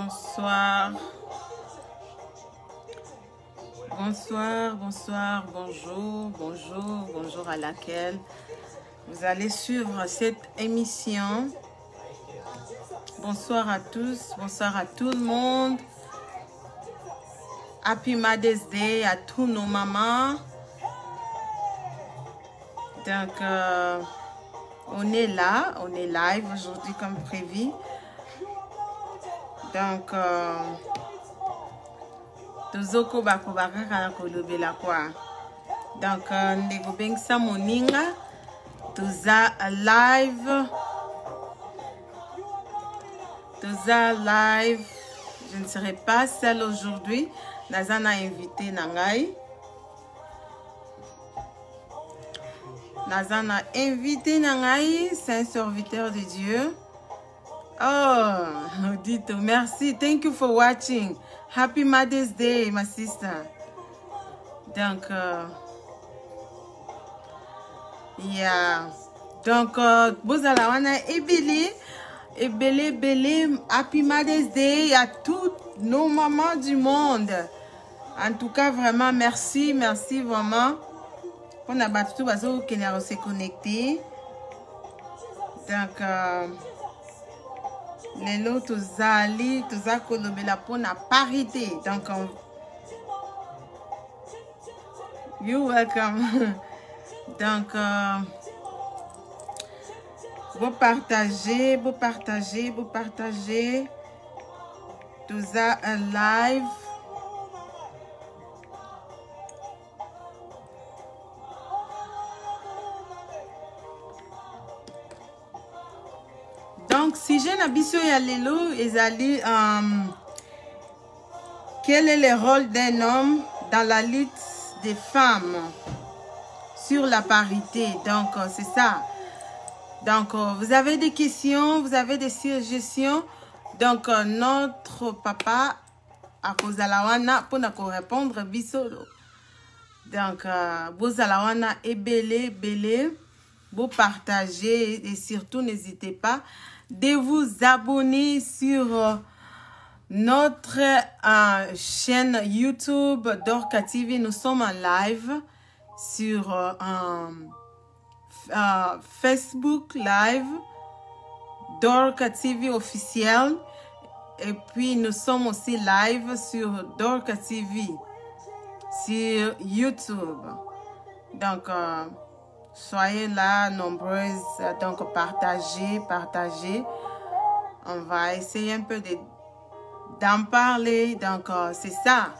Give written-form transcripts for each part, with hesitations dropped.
Bonsoir. Bonsoir, bonsoir, bonjour, bonjour, bonjour à laquelle vous allez suivre cette émission. Bonsoir à tous, bonsoir à tout le monde. Happy Mother's Day à tous nos mamans. Donc, on est là, on est live aujourd'hui comme prévu. Donc, tozoko bakobaka kana kolobela kwa. Donc, ndeko bengisa moninga toza live. Toza live. Je ne serai pas seule aujourd'hui. Nazana invité nangai. Nazana invité nangai, c'est un serviteur de Dieu. Oh, Odito, merci. Thank you for watching. Happy Mother's Day, my sister. Donc, yeah. Donc, Bozalawana ebele, Happy Mother's Day à toutes nos mamans du monde. En tout cas, vraiment, merci, merci vraiment. On a battu tout bazo qui n'a se connecté. Donc, les lots tous ali, tous à kolobela pour la parité. Donc, you welcome. Donc, vous partagez, vous partagez, vous partagez. Tous à un live. Donc, si j'ai n'abisso ya lelo, ezali, quel est le rôle d'un homme dans la lutte des femmes sur la parité? Donc, c'est ça. Donc, vous avez des questions, vous avez des suggestions. Donc, notre papa, à Kozalawana, pour nous répondre, bisolo. Donc, Bozalawana est belé, vous partagez et surtout n'hésitez pas de vous abonner sur notre chaîne YouTube Dorka TV. Nous sommes en live sur Facebook Live Dorka TV officiel, et puis nous sommes aussi live sur Dorka TV sur YouTube. Donc soyez là nombreuses, donc partagez. On va essayer un peu d'en parler. Donc c'est ça.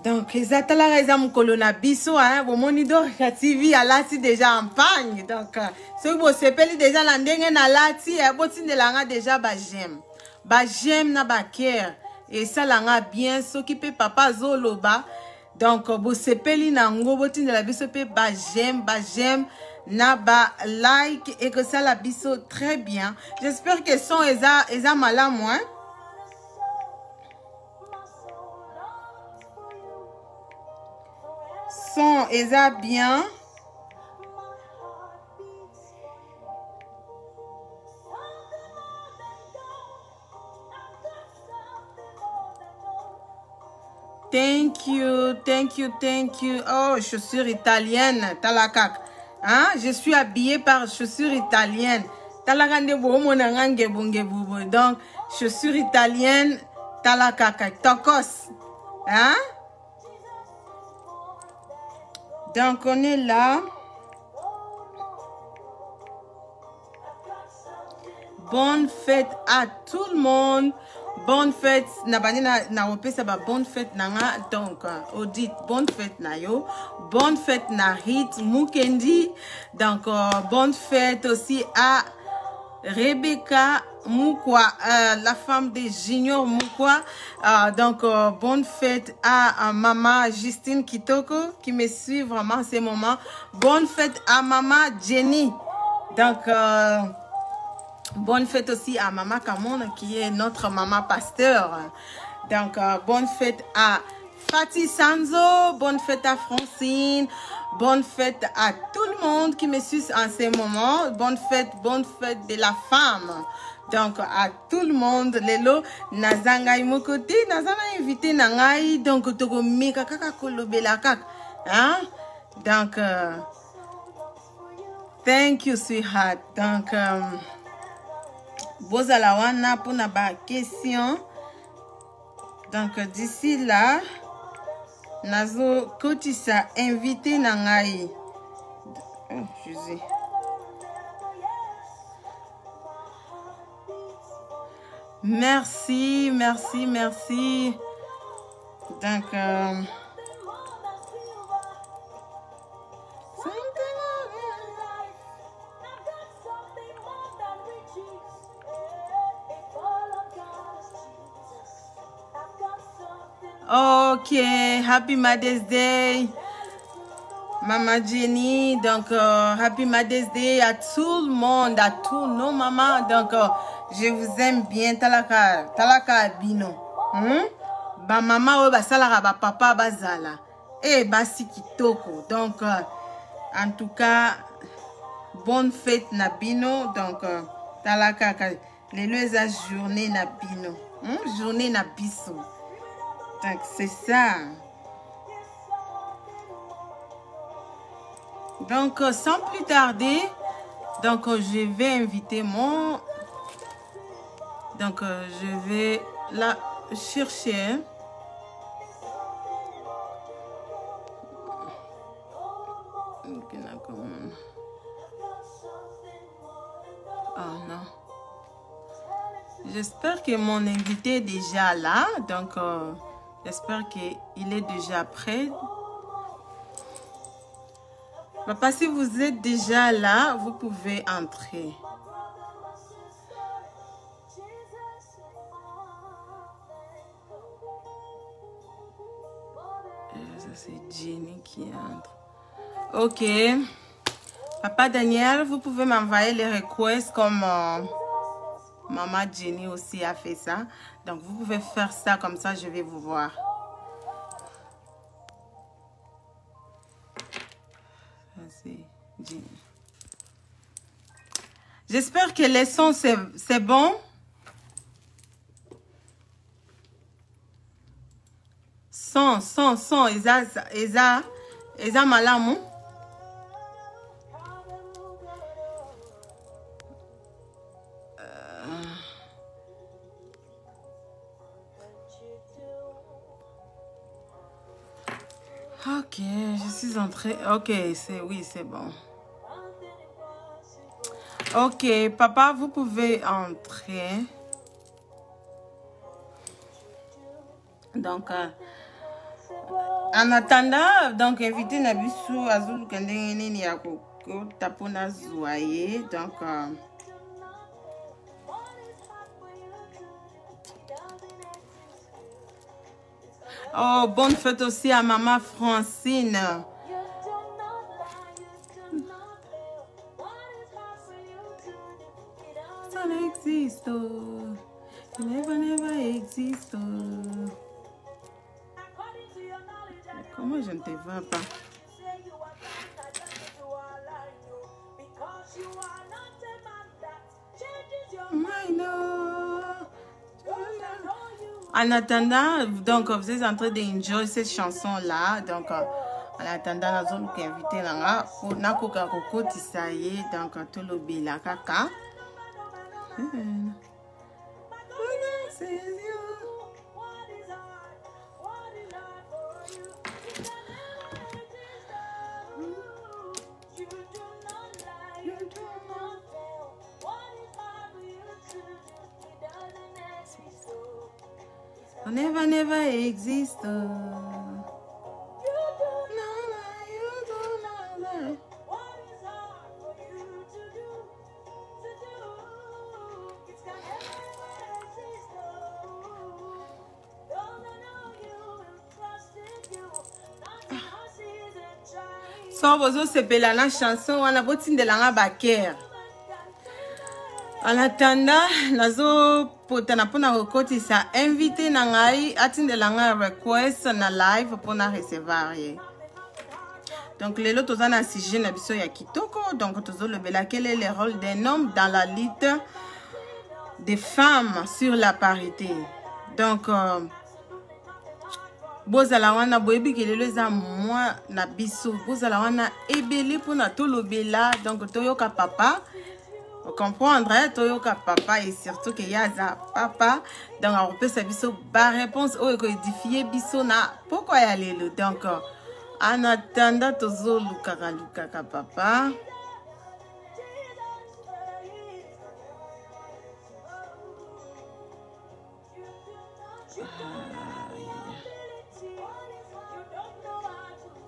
Donc ezatala raison kolona biso hein, bo monido TV alati déjà en pagne. Donc ce que vous sepeli déjà la ndenge na lati e botindelanga déjà ba j'aime na ba care et ça langa bien ce qui peut papa zoloba. Donc vous sepeli na ngo botindela biso pe ba j'aime na ba like et que ça la biso très bien. J'espère que son eza malamu hein. Son eza bien. Thank you. Oh, chaussures italiennes, talakak. Hein? Je suis habillée par chaussures italiennes. Talakande bo monangange bonge bobo. Donc, chaussures italiennes, talakak, tokos. Hein? Donc, on est là. Bonne fête à tout le monde. Bonne fête. Bonne fête nanga. Donc, Audit, bonne fête na yo. Bonne fête na Rit Mukendi. Donc, bonne fête aussi à Rebecca Moukwa, la femme de Junior Moukwa. Donc, bonne fête à maman Justine Kitoko qui me suit vraiment en ce moment. Bonne fête à maman Jenny. Donc, bonne fête aussi à maman Kamon qui est notre maman pasteur. Donc, bonne fête à Fatih Sanzo. Bonne fête à Francine. Bonne fête à tout le monde qui me suit en ce moment. Bonne fête de la femme. Donc, à tout le monde, lelo, nazanga imokoti, nazana invité nangai, donc, toko mika kaka kolobela kaka. Hein? Donc, thank you, sweetheart. Donc, bozala wana pour na ba question. Donc, d'ici là, nazo kotisa invité nangai. Oh, Jésus. Merci, merci, merci. Donc, ok, Happy Mother's Day, Maman Jenny. Donc, Happy Mother's Day à tout le monde, à tous nos mamans. Donc, je vous aime bien, talaka bino. Ba maman, ba salara, ba papa, ba zala. Et ba sikitoko. Donc, en tout cas, bonne fête na bino. Donc, talaka, les leza journée na bino. Journée na biso. Donc, c'est ça. Donc, sans plus tarder, donc, je vais inviter mon... Donc, je vais la chercher. Oh non. J'espère que mon invité est déjà là. Donc, j'espère qu'il est déjà prêt. Papa, si vous êtes déjà là, vous pouvez entrer. Ça, c'est Jenny qui entre. Ok. Papa Daniel, vous pouvez m'envoyer les requests comme Maman Jenny aussi a fait ça. Donc, vous pouvez faire ça comme ça, je vais vous voir. J'espère que les sons, c'est bon. Son, Eza malamu. Ok, je suis entrée. Ok, oui, c'est bon. Ok, papa, vous pouvez entrer. Donc, en attendant, donc, invité Nabisu Azul Kandengeni Niako Tapona Zouaye. Donc, oh, bonne fête aussi à maman Francine. Ça n'existe. Never existe. Comment je ne te vois pas? En attendant, donc vous êtes en train d'enjoy cette chanson-là. Donc, en attendant, nous allons vous inviter là pour Nakoka Koko Tisaye. Donc, tout le bila kaka. Never exist. So vous sepela la chanson on a botin de la baker. En attendant, nazo potana pona rekoti sa invité nangai atinde langa request na live pona recevoir. Donc les lots tozana sujet na biso ya kitoko donc tozo lebela quel est le rôle d'un homme dans la lutte des femmes sur la parité. Donc, bozala wana boyebi kelelo eza moi na biso. Bozala wana ebele pona tolobela. Donc, toyoka papa. Vous comprendrez, toyoka papa et surtout que yaza papa. Donc, on peut savoir biso ba réponse ou édifier biso na pourquoi y aller le. Donc, en attendant tozo luka papa.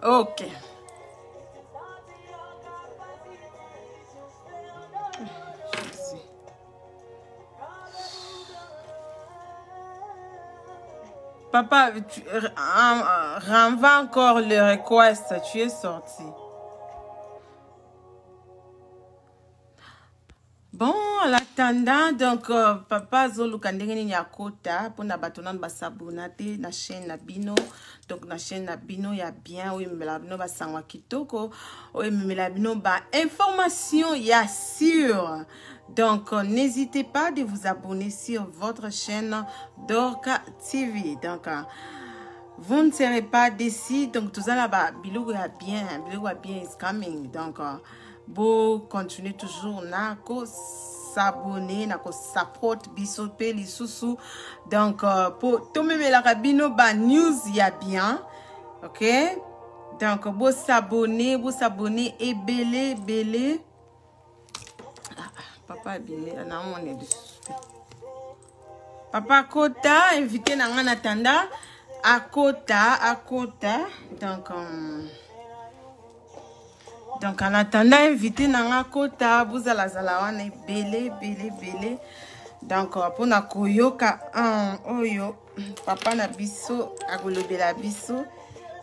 Ok. Papa, tu renvoie encore le request. Tu es sorti. Bon, en attendant, donc, papa Zolu Kandengeni Nyakota, pour na batonan basabonate, na chaîne Nabino. Donc, na chaîne Nabino, il y a bien, oui, mais la bino basangwa kitoko, oui, mais la bino ba information, il y a sûr. Donc, n'hésitez pas de vous abonner sur votre chaîne Dorka TV. Donc, vous ne serez pas déçus. Donc, tout ça là-bas, bilou est bien is coming. Donc, vous continuez toujours à s'abonner, à support, bisoper les sous. Donc, pour tout même la rabino, bah, news, il y a bien. Ok? Donc, vous s'abonner et belé. Papa Bimé, on est dessus. Papa Kota, invité dans en attendant. À Kota. Donc, en attendant, invité dans Kota, vous allez la belé. Donc, pour na koyoka oyo, papa na biso, agolobe la biso.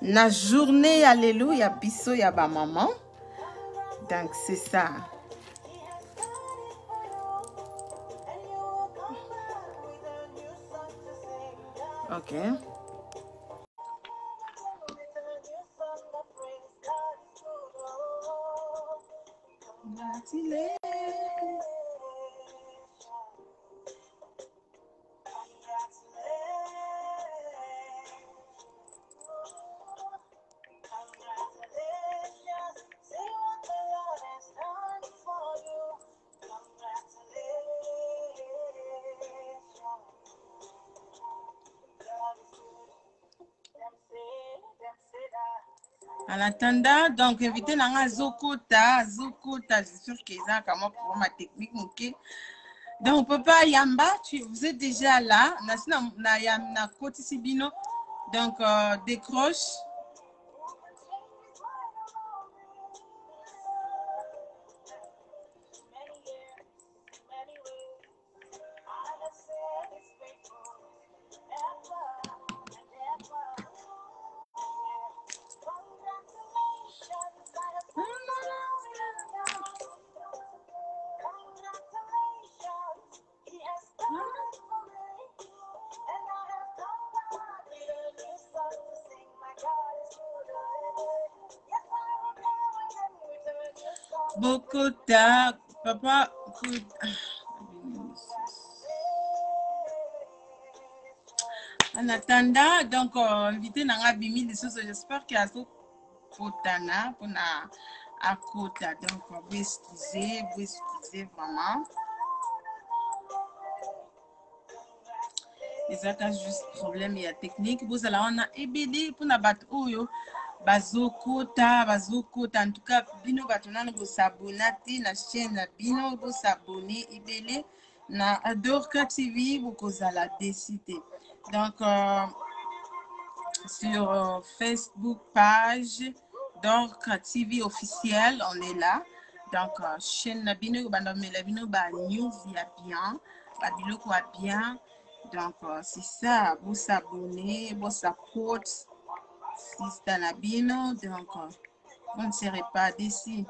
Na journée, alléluia, biso ya ba maman. Donc, c'est ça. Ok. En attendant, donc, invité dans Zokota, je suis sûr qu'ils ont comment pour ma technique, ok. Donc, papa Yamba, vous êtes déjà là. Na Koti Sibino, donc, décroche. Bokota, papa. En attendant, donc, invité Nanga Bimi, j'espère qu'il y a ce Kotana pour na à Kota. Donc, vous excusez vraiment. Et ça, juste problème, il y a technique. Vous allez en ebédé pour na battre oyo. Bazokota, en tout cas, bino batona vous s'abonner na chaîne na bino, vous s'abonner ebélé na Dorka TV, vous kozala décider. Donc, sur Facebook page Dorka TV officiel, on est là. Donc, chaîne na bino, bino ba news ya bien, ba bilo quoi bien. Donc, c'est ça, vous s'abonner, vous support. Sister Nabino, donc vous ne serez pas d'ici.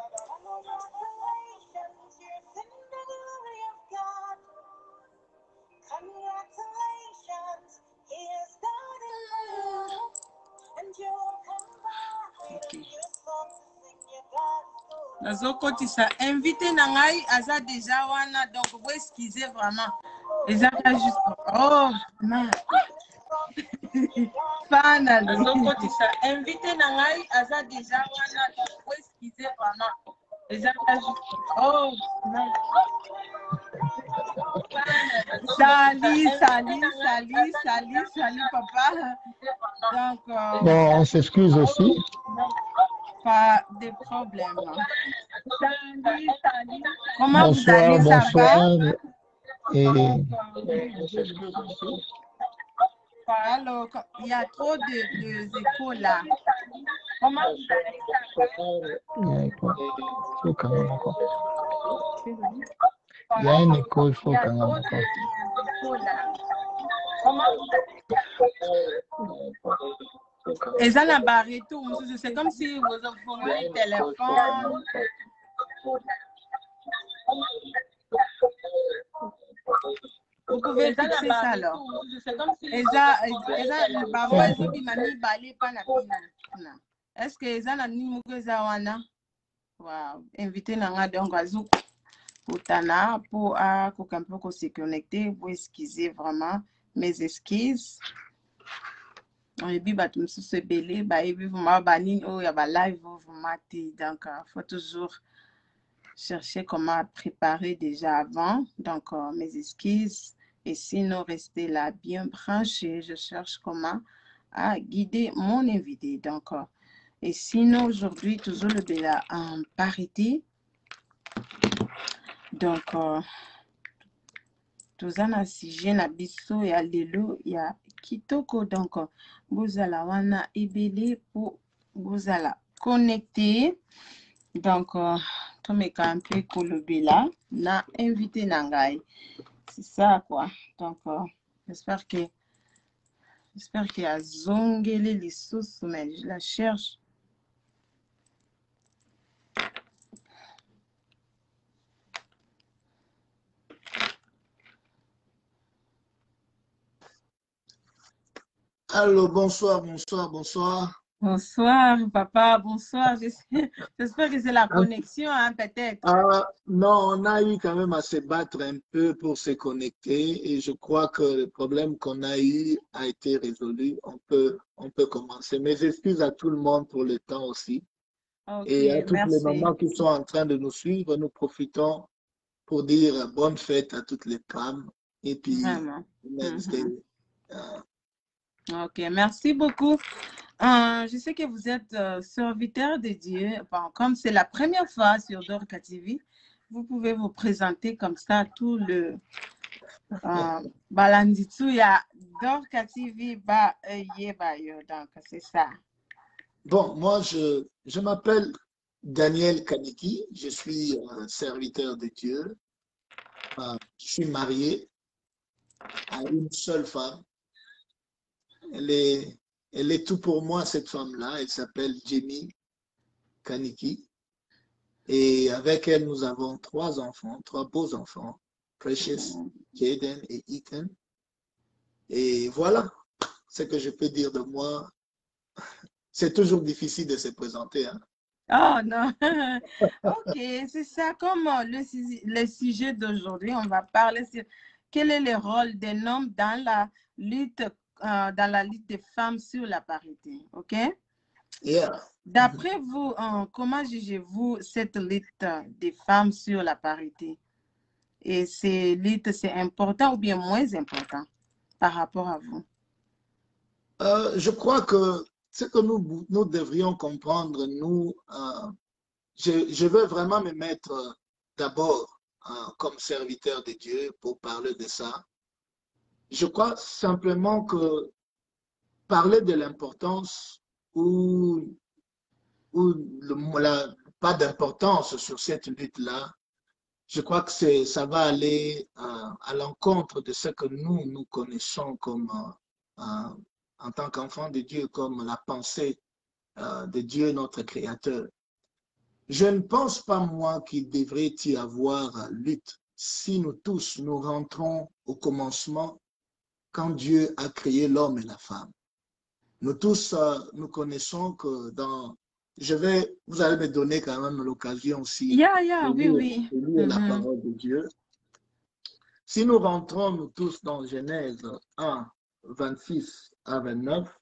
Nazokoti ça invité Nangai Aza déjà wana donc vous excusez vraiment Eza juste. Oh, man. Finally. Invité Nangai, Aza déjà, pour excuser vraiment. Eza juste. Oh, man. Salut, papa. Donc, bon, on s'excuse aussi. Pas de problème. Salut. Comment bonsoir, vous allez, bonsoir. ça va? Et Alors, il y a trop de échos là. Comment vous allez, il y a un écho, il faut quand même. Et ça n'a pas arrêté. C'est comme si vous avez le téléphone. Vous pouvez fixer ça alors. Est-ce que ça n'a pas wow. Invité Nanga donc Azou pour Tana pour se connecter pour excuser vraiment mes excuses. Et puis tout se belé et puis vous m'abonnez oh il y a live vous matez donc faut toujours chercher comment préparer déjà avant donc mes excuses et sinon restez là bien branché. Je cherche comment à guider mon invité donc et sinon aujourd'hui toujours le béla en parité donc tous un sujet na biso ya lelo ya kitoko donc bozala wana ebele pour bozala connecté donc tomeka un peu kolobela na invité nangai c'est ça quoi donc j'espère que a zongeli lisusu mais je la cherche. Allô, bonsoir. Bonsoir, papa, bonsoir. J'espère que c'est la connexion, hein, peut-être. Non, on a eu quand même à se battre un peu pour se connecter et je crois que le problème qu'on a eu a été résolu. On peut commencer. Mes excuses à tout le monde pour le temps aussi. Okay, et à toutes les mamans qui sont en train de nous suivre, nous profitons pour dire bonne fête à toutes les femmes. Et puis, Ok, merci beaucoup. Je sais que vous êtes serviteur de Dieu. Bon, comme c'est la première fois sur Dorka TV, vous pouvez vous présenter comme ça tout le Balanditu ya Dorka TV donc c'est ça. Bon, moi je m'appelle Daniel Kaniki, je suis serviteur de Dieu. Je suis marié à une seule femme. Elle est tout pour moi, cette femme-là. Elle s'appelle Jenny Kaniki. Et avec elle, nous avons 3 enfants, 3 beaux enfants. Precious, Jaden et Ethan. Et voilà ce que je peux dire de moi. C'est toujours difficile de se présenter. Hein? Oh non. Ok, c'est ça. Comme le sujet d'aujourd'hui, on va parler sur quel est le rôle d'un homme dans la lutte des femmes sur la parité. Ok? Yeah. D'après vous, comment jugez-vous cette lutte des femmes sur la parité? Et ces luttes, c'est important ou bien moins important par rapport à vous? Je crois que ce que nous devrions comprendre, je veux vraiment me mettre d'abord comme serviteur de Dieu pour parler de ça. Je crois simplement que parler de l'importance ou pas d'importance sur cette lutte-là, je crois que ça va aller à l'encontre de ce que nous connaissons comme en tant qu'enfants de Dieu, comme la pensée de Dieu, notre Créateur. Je ne pense pas, moi, qu'il devrait y avoir lutte si nous tous, nous rentrons au commencement quand Dieu a créé l'homme et la femme. Nous tous, nous connaissons que dans... vous allez me donner quand même l'occasion aussi de lire la parole de Dieu. Si nous rentrons, nous tous, dans Genèse 1, 26 à 29,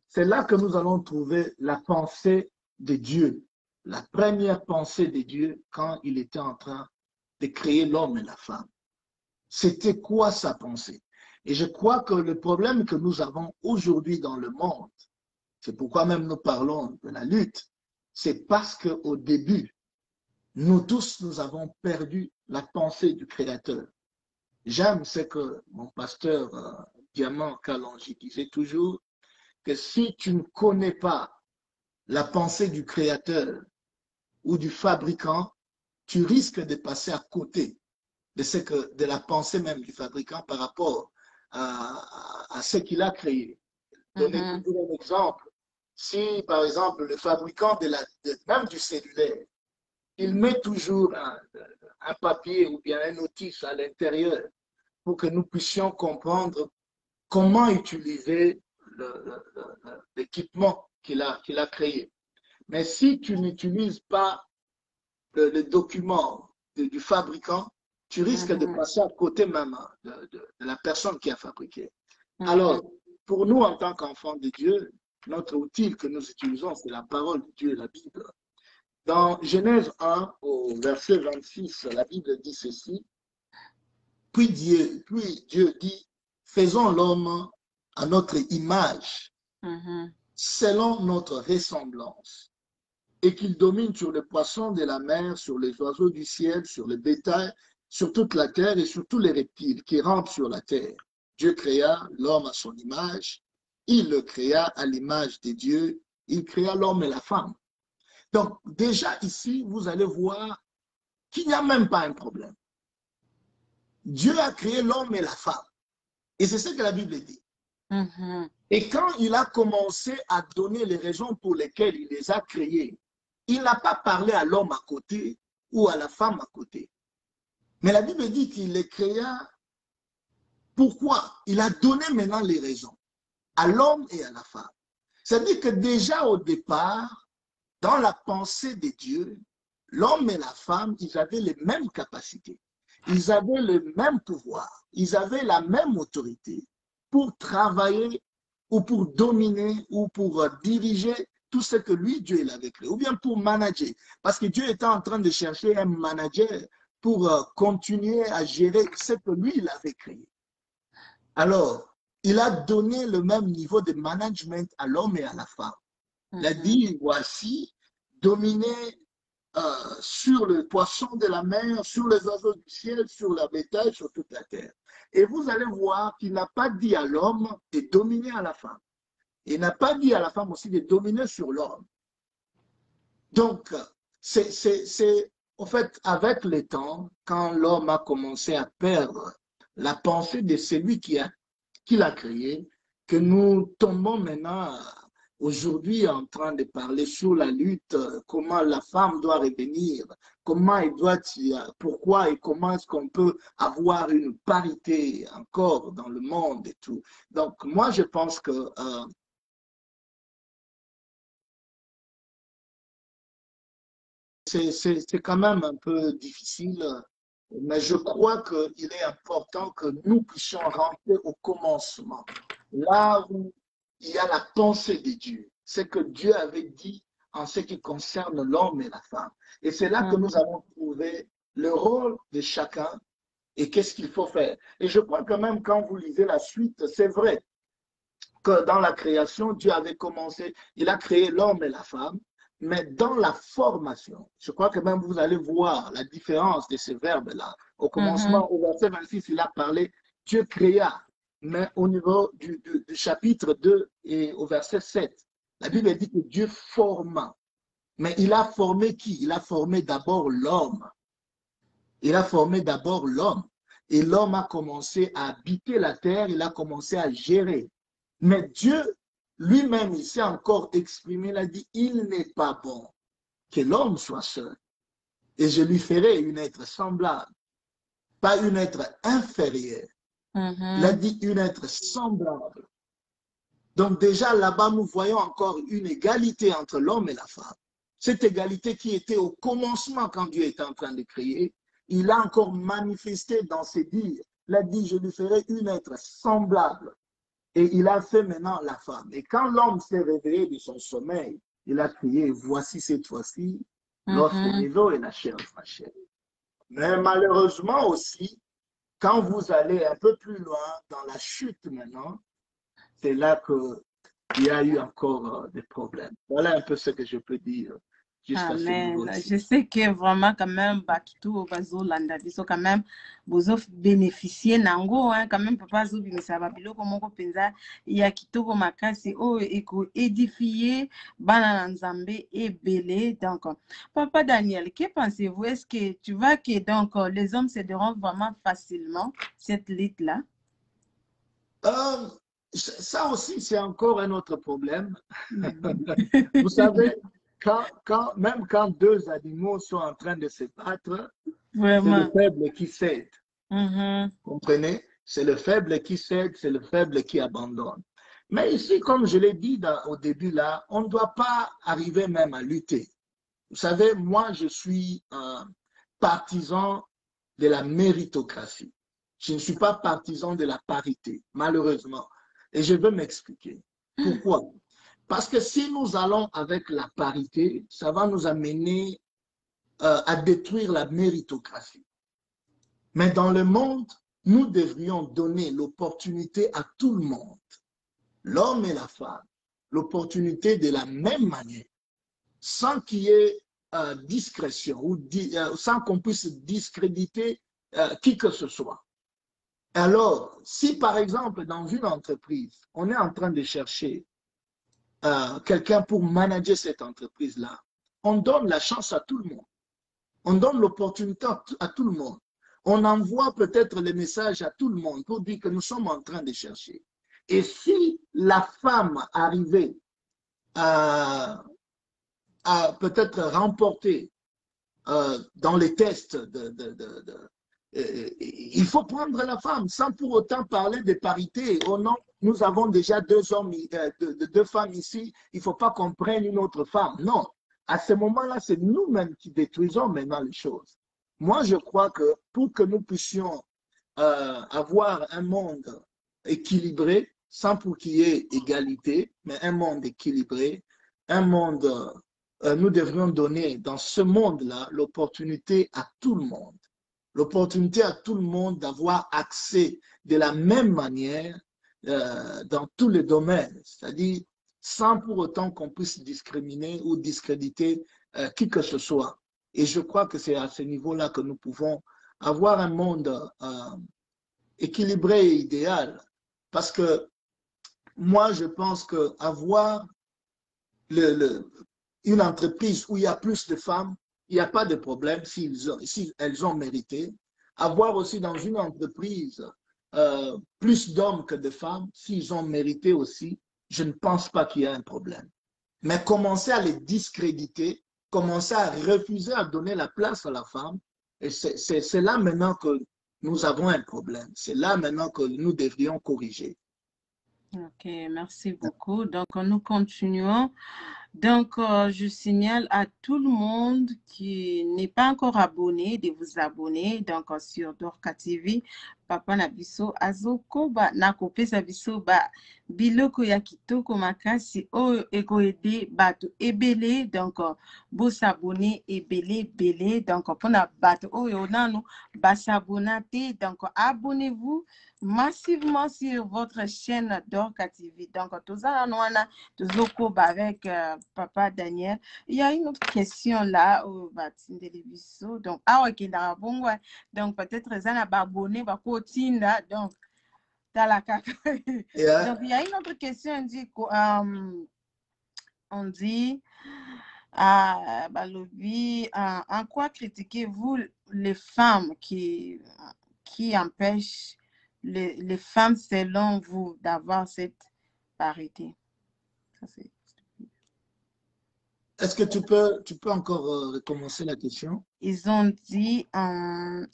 c'est là que nous allons trouver la pensée de Dieu, la première pensée de Dieu quand il était en train de créer l'homme et la femme. C'était quoi sa pensée? Et je crois que le problème que nous avons aujourd'hui dans le monde, c'est pourquoi même nous parlons de la lutte, c'est parce qu'au début, nous tous, nous avons perdu la pensée du Créateur. J'aime ce que mon pasteur Diamant Kalonji disait toujours, que si tu ne connais pas la pensée du créateur ou du fabricant, tu risques de passer à côté de la pensée même du fabricant par rapport à ce qu'il a créé. Donner toujours un exemple. Si, par exemple, le fabricant même du cellulaire, il met toujours un papier ou bien un notice à l'intérieur pour que nous puissions comprendre comment utiliser l'équipement qu'il a créé. Mais si tu n'utilises pas le document du fabricant, tu risques de passer à côté même de la personne qui a fabriqué. Alors, pour nous, en tant qu'enfants de Dieu, notre outil que nous utilisons, c'est la parole de Dieu, la Bible. Dans Genèse 1, au verset 26, la Bible dit ceci. Puis Dieu dit, faisons l'homme à notre image, selon notre ressemblance, et qu'il domine sur les poissons de la mer, sur les oiseaux du ciel, sur le bétail, sur toute la terre et sur tous les reptiles qui rampent sur la terre. Dieu créa l'homme à son image, il le créa à l'image de Dieu, il créa l'homme et la femme. Donc déjà ici, vous allez voir qu'il n'y a même pas un problème. Dieu a créé l'homme et la femme. Et c'est ce que la Bible dit. Et quand il a commencé à donner les raisons pour lesquelles il les a créés, il n'a pas parlé à l'homme à côté ou à la femme à côté. Mais la Bible dit qu'il les créa. Pourquoi? Il a donné maintenant les raisons à l'homme et à la femme. C'est-à-dire que déjà au départ, dans la pensée de Dieu, l'homme et la femme, ils avaient les mêmes capacités. Ils avaient le même pouvoir. Ils avaient la même autorité pour travailler ou pour dominer ou pour diriger tout ce que lui, Dieu, il avait créé. Ou bien pour manager. Parce que Dieu était en train de chercher un manager pour continuer à gérer ce que lui, il avait créé. Alors, il a donné le même niveau de management à l'homme et à la femme. Il a dit, voici, dominez sur le poisson de la mer, sur les oiseaux du ciel, sur la bétail, sur toute la terre. Et vous allez voir qu'il n'a pas dit à l'homme de dominer à la femme. Il n'a pas dit à la femme aussi de dominer sur l'homme. Donc, c'est en fait, avec le temps, quand l'homme a commencé à perdre la pensée de celui qui l'a créé, que nous tombons maintenant aujourd'hui en train de parler sur la lutte, comment la femme doit revenir, comment elle doit, pourquoi et comment est-ce qu'on peut avoir une parité encore dans le monde et tout. Donc, moi, je pense que c'est quand même un peu difficile, mais je crois qu'il est important que nous puissions rentrer au commencement, là où il y a la pensée de Dieu, c'est que Dieu avait dit en ce qui concerne l'homme et la femme. Et c'est là que nous allons trouver le rôle de chacun et qu'est-ce qu'il faut faire. Et je crois que même quand vous lisez la suite, c'est vrai que dans la création, Dieu avait commencé, il a créé l'homme et la femme, mais dans la formation, je crois que même vous allez voir la différence de ces verbes-là. Au commencement, au verset 26, il a parlé, Dieu créa. Mais au niveau du chapitre 2 et au verset 7, la Bible dit que Dieu forma. Mais il a formé qui? Il a formé d'abord l'homme. Il a formé d'abord l'homme. Et l'homme a commencé à habiter la terre, il a commencé à gérer. Mais Dieu lui-même, il s'est encore exprimé, il a dit, il n'est pas bon que l'homme soit seul. Et je lui ferai une être semblable, pas une être inférieure. Il a dit une être semblable. Donc déjà là-bas, nous voyons encore une égalité entre l'homme et la femme. Cette égalité qui était au commencement quand Dieu était en train de créer, il a encore manifesté dans ses dires. Il a dit, je lui ferai une être semblable. Et il a fait maintenant la femme. Et quand l'homme s'est réveillé de son sommeil, il a crié, voici cette fois-ci, l'os de mes os et la chair de ma chair. Mais malheureusement aussi, quand vous allez un peu plus loin dans la chute maintenant, c'est là qu'il y a eu encore des problèmes. Voilà un peu ce que je peux dire jusqu'à ce niveau-ci. Je sais que vraiment quand même Batutu bazolanda biso quand même bozo bénéficier nango hein quand même papa zo bimisa babiloko moko penza ya kitoko makasi o eko édifier bana na nzambe ebele. Donc papa Daniel, que pensez-vous? Est-ce que tu vois que donc les hommes se dérangent vraiment facilement cette lutte là? Ça aussi, c'est encore un autre problème. Vous savez, même quand deux animaux sont en train de se battre, c'est le faible qui cède. Comprenez? C'est le faible qui cède, c'est le faible qui abandonne. Mais ici, comme je l'ai dit au début là, on ne doit pas arriver même à lutter. Vous savez, moi, je suis un partisan de la méritocratie. Je ne suis pas partisan de la parité, malheureusement. Et je veux m'expliquer. Pourquoi? Parce que si nous allons avec la parité, ça va nous amener à détruire la méritocratie. Mais dans le monde, nous devrions donner l'opportunité à tout le monde, l'homme et la femme, l'opportunité de la même manière, sans qu'il y ait discrétion ou sans qu'on puisse discréditer qui que ce soit. Alors, si par exemple, dans une entreprise, on est en train de chercher quelqu'un pour manager cette entreprise-là, on donne la chance à tout le monde. On donne l'opportunité à tout le monde. On envoie peut-être les messages à tout le monde pour dire que nous sommes en train de chercher. Et si la femme arrivait à peut-être remporter dans les tests il faut prendre la femme sans pour autant parler de parité. Oh non, nous avons déjà deux femmes ici, il ne faut pas qu'on prenne une autre femme. Non, à ce moment-là, c'est nous-mêmes qui détruisons maintenant les choses. Moi, je crois que pour que nous puissions avoir un monde équilibré, sans pour qu'il y ait égalité, mais un monde équilibré, un monde, nous devrions donner dans ce monde-là l'opportunité à tout le monde. L'opportunité à tout le monde d'avoir accès de la même manière dans tous les domaines, c'est-à-dire sans pour autant qu'on puisse discriminer ou discréditer qui que ce soit. Et je crois que c'est à ce niveau-là que nous pouvons avoir un monde équilibré et idéal. Parce que moi, je pense qu'avoir une entreprise où il y a plus de femmes, il n'y a pas de problème si elles ont mérité. Avoir aussi dans une entreprise plus d'hommes que de femmes, s'ils ont mérité aussi, je ne pense pas qu'il y ait un problème. Mais commencer à les discréditer, commencer à refuser à donner la place à la femme, c'est là maintenant que nous avons un problème. C'est là maintenant que nous devrions corriger. Ok, merci beaucoup. Donc, nous continuons. Donc, je signale à tout le monde qui n'est pas encore abonné de vous abonner donc sur Dorka TV. Papa na biso azoko ba na kopesa biso ba biloko ya kitoko makasi oyo eko aider bato ebele donc bo s'abonner ebele donc pona bato oyo nano ba s'abonner donc abonnez-vous massivement sur votre chaîne Dorka TV. Donc tozala noana tozoko ba avec Papa Daniel. Il y a une autre question là au télévision. Donc donc peut-être les gens abonnés donc dans la caca. Yeah. Donc il y a une autre question on dit en quoi critiquez-vous les femmes qui empêchent les femmes selon vous d'avoir cette parité? Ça, c'est... Est-ce que tu peux encore recommencer la question? Ils ont dit en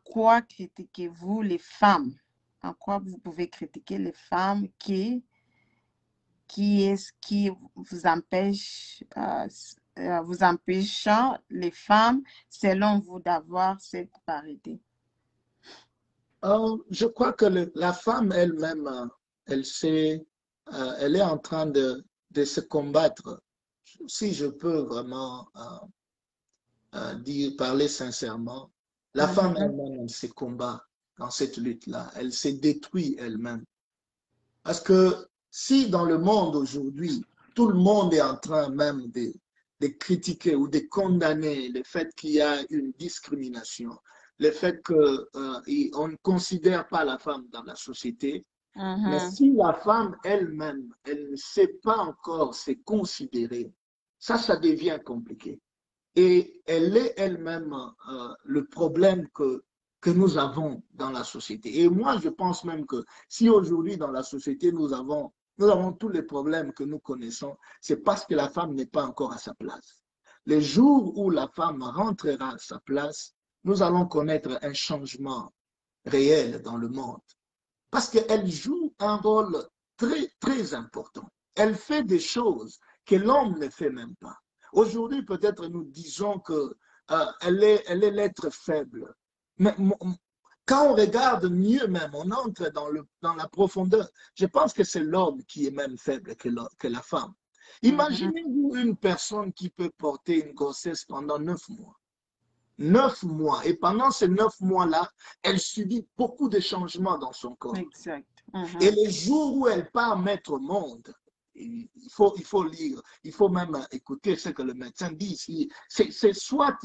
quoi critiquez-vous les femmes? En quoi vous pouvez critiquer les femmes qui vous empêche vous empêchant, les femmes, selon vous, d'avoir cette parité? Je crois que la femme elle-même, elle elle est en train de se combattre. Si je peux vraiment parler sincèrement, la femme elle-même, elle se combat dans cette lutte-là. Elle se détruit elle-même. Parce que si dans le monde aujourd'hui, tout le monde est en train même de critiquer ou de condamner le fait qu'il y a une discrimination, le fait qu'on ne considère pas la femme dans la société, mais si la femme elle-même, elle ne sait pas encore se considérer, ça devient compliqué. Et elle est elle-même le problème que nous avons dans la société. Et moi, je pense même que si aujourd'hui dans la société, nous avons tous les problèmes que nous connaissons, c'est parce que la femme n'est pas encore à sa place. Les jours où la femme rentrera à sa place, nous allons connaître un changement réel dans le monde. Parce qu'elle joue un rôle très, très important. Elle fait des choses que l'homme ne fait même pas. Aujourd'hui, peut-être nous disons qu'elle est l'être faible. Mais quand on regarde mieux même, on entre dans la profondeur. Je pense que c'est l'homme qui est même faible que la femme. Imaginez-vous une personne qui peut porter une grossesse pendant 9 mois. 9 mois. Et pendant ces 9 mois-là, elle subit beaucoup de changements dans son corps. Exact. Et les jours où elle part mettre au monde, il faut lire, il faut même écouter ce que le médecin dit. C'est soit,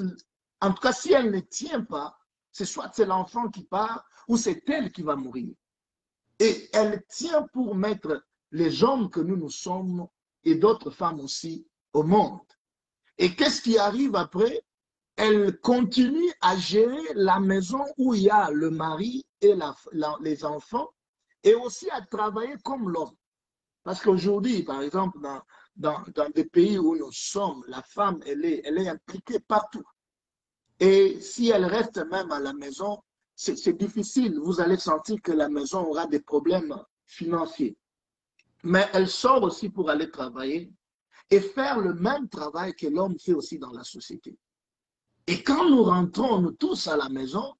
en tout cas, si elle ne tient pas, c'est soit c'est l'enfant qui part ou c'est elle qui va mourir. Et elle tient pour mettre les hommes que nous sommes et d'autres femmes aussi au monde. Et qu'est-ce qui arrive après? Elle continue à gérer la maison où il y a le mari et les enfants et aussi à travailler comme l'homme. Parce qu'aujourd'hui, par exemple, dans des pays où nous sommes, la femme, elle est impliquée partout. Et si elle reste même à la maison, c'est difficile. Vous allez sentir que la maison aura des problèmes financiers. Mais elle sort aussi pour aller travailler et faire le même travail que l'homme fait aussi dans la société. Et quand nous rentrons, nous tous à la maison,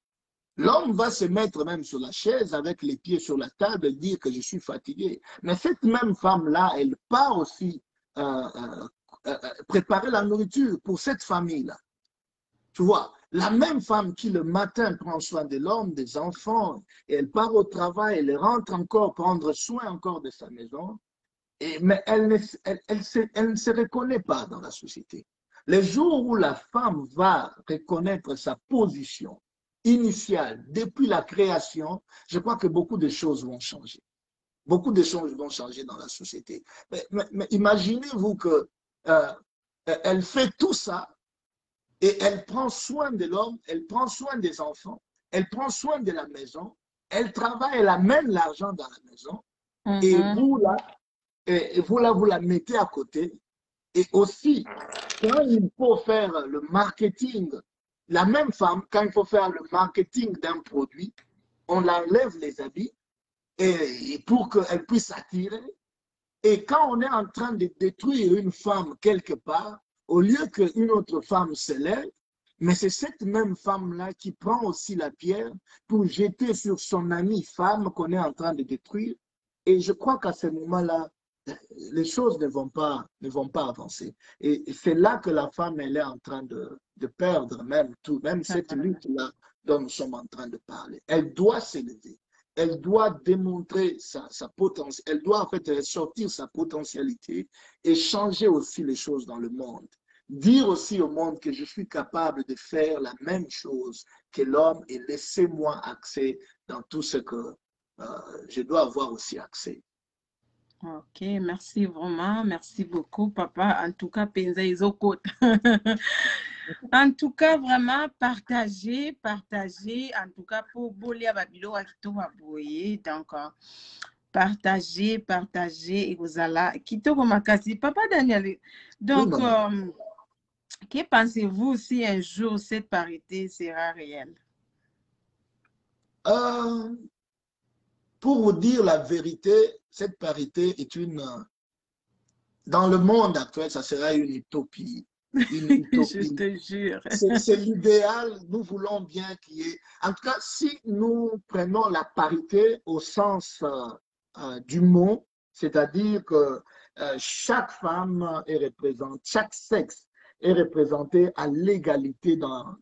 l'homme va se mettre même sur la chaise avec les pieds sur la table et dire que je suis fatigué. Mais cette même femme-là, elle part aussi préparer la nourriture pour cette famille-là. Tu vois, la même femme qui le matin prend soin de l'homme, des enfants, et elle part au travail, elle rentre encore prendre soin encore de sa maison, mais elle ne se reconnaît pas dans la société. Les jours où la femme va reconnaître sa position initiale depuis la création, je crois que beaucoup de choses vont changer. Beaucoup de choses vont changer dans la société. Mais imaginez-vous qu'elle fait tout ça et elle prend soin de l'homme, elle prend soin des enfants, elle prend soin de la maison, elle travaille, elle amène l'argent dans la maison et vous la mettez à côté. Et aussi, quand il faut faire le marketing, la même femme, quand il faut faire le marketing d'un produit, on l'enlève les habits et pour qu'elle puisse attirer. Et quand on est en train de détruire une femme quelque part, au lieu qu'une autre femme se lève, mais c'est cette même femme-là qui prend aussi la pierre pour jeter sur son amie femme qu'on est en train de détruire. Et je crois qu'à ce moment-là, les choses ne vont pas avancer. Et c'est là que la femme, elle est en train de perdre même cette lutte-là dont nous sommes en train de parler. Elle doit s'élever. Elle doit démontrer sa potentialité. Elle doit en fait sortir sa potentialité et changer aussi les choses dans le monde. Dire aussi au monde que je suis capable de faire la même chose que l'homme et laissez-moi accès dans tout ce que je dois avoir aussi accès. Ok, merci vraiment, merci beaucoup, papa. En tout cas, Penza Izokot. En tout cas, vraiment, partagez. En tout cas, pour Bolia Babilo Akito Baboye. Donc, partagez. Et vous allez. Kitoko Makasi. Papa Daniel, donc, que pensez-vous si un jour cette parité sera réelle? Pour vous dire la vérité, cette parité est dans le monde actuel, ça sera une utopie. une Je utopie. te jure. C'est l'idéal, nous voulons bien qu'il y ait. En tout cas, si nous prenons la parité au sens du mot, c'est-à-dire que chaque femme est représentée, chaque sexe est représenté à l'égalité dans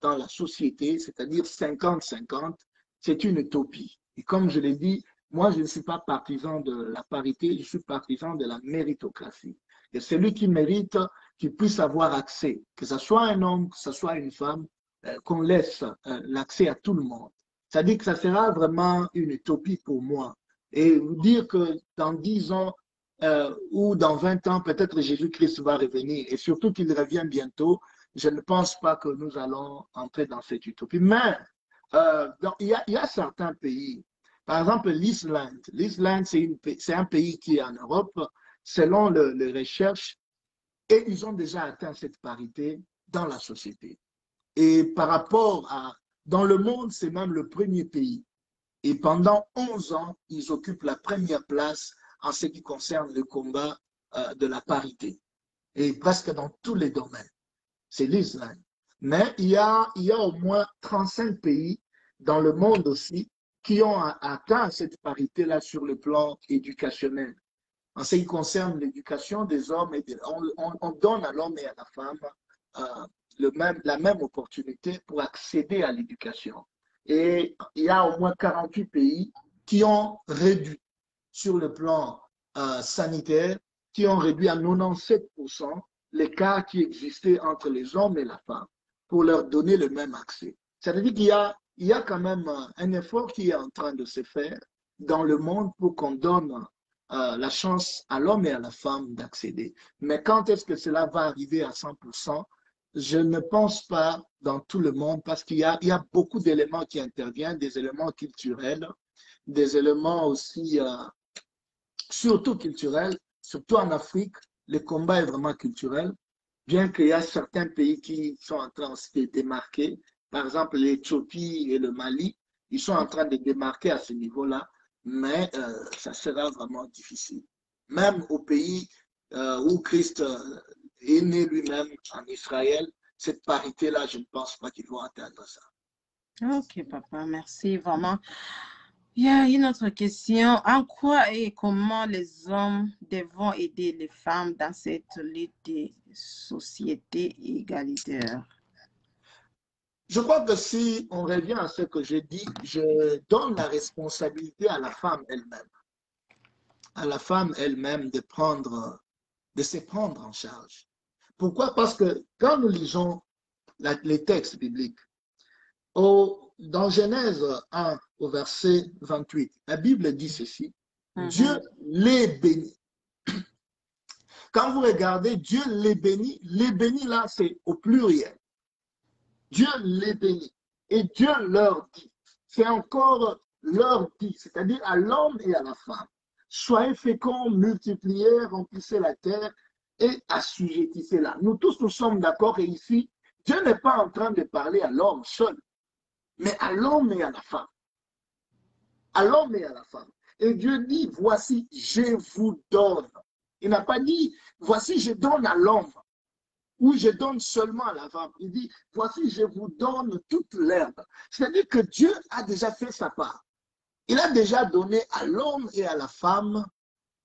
la société, c'est-à-dire 50-50, c'est une utopie. Et comme je l'ai dit, moi, je ne suis pas partisan de la parité, je suis partisan de la méritocratie. Et celui qui mérite, qui puisse avoir accès, que ce soit un homme, que ce soit une femme, qu'on laisse l'accès à tout le monde. C'est-à-dire que ça sera vraiment une utopie pour moi. Et vous dire que dans 10 ans ou dans 20 ans, peut-être Jésus-Christ va revenir, et surtout qu'il revient bientôt, je ne pense pas que nous allons entrer dans cette utopie. Mais il y a certains pays, par exemple l'Islande. L'Islande, c'est un pays qui est en Europe, selon les recherches, et ils ont déjà atteint cette parité dans la société. Et par rapport à, dans le monde, c'est même le premier pays. Et pendant 11 ans, ils occupent la première place en ce qui concerne le combat de la parité. Et presque dans tous les domaines. C'est l'Islande. Mais il y a au moins 35 pays dans le monde aussi qui ont atteint cette parité-là sur le plan éducationnel. En ce qui concerne l'éducation des hommes, on donne à l'homme et à la femme la même opportunité pour accéder à l'éducation. Et il y a au moins 48 pays qui ont réduit sur le plan sanitaire, qui ont réduit à 97% l'écart qui existait entre les hommes et la femme pour leur donner le même accès. C'est-à-dire qu'il y a quand même un effort qui est en train de se faire dans le monde pour qu'on donne la chance à l'homme et à la femme d'accéder. Mais quand est-ce que cela va arriver à 100%? Je ne pense pas dans tout le monde parce qu'il y a beaucoup d'éléments qui interviennent, des éléments culturels, des éléments aussi, surtout culturels, surtout en Afrique, le combat est vraiment culturel, bien qu'il y a certains pays qui sont en train aussi de démarquer, par exemple l'Éthiopie et le Mali, ils sont en train de démarquer à ce niveau-là, mais ça sera vraiment difficile. Même au pays où Christ est né lui-même en Israël, cette parité-là, je ne pense pas qu'ils vont atteindre ça. Ok, papa, merci vraiment. Il y a une autre question. En quoi et comment les hommes devront aider les femmes dans cette lutte de société égalitaire? Je crois que si on revient à ce que j'ai dit, je donne la responsabilité à la femme elle-même. À la femme elle-même de se prendre en charge. Pourquoi? Parce que quand nous lisons les textes bibliques, dans Genèse 1 au verset 28, la Bible dit ceci, Dieu les bénit. Quand vous regardez, Dieu les bénit là, c'est au pluriel. Dieu les bénit. Et Dieu leur dit, c'est encore leur dit, c'est-à-dire à l'homme et à la femme, soyez féconds, multipliez, remplissez la terre et assujettissez-la. Nous tous, nous sommes d'accord et ici, Dieu n'est pas en train de parler à l'homme seul, mais à l'homme et à la femme. À l'homme et à la femme. Et Dieu dit, voici, je vous donne. Il n'a pas dit, voici, je donne à l'homme, ou je donne seulement à la femme. Il dit, voici, je vous donne toute l'herbe. C'est-à-dire que Dieu a déjà fait sa part. Il a déjà donné à l'homme et à la femme,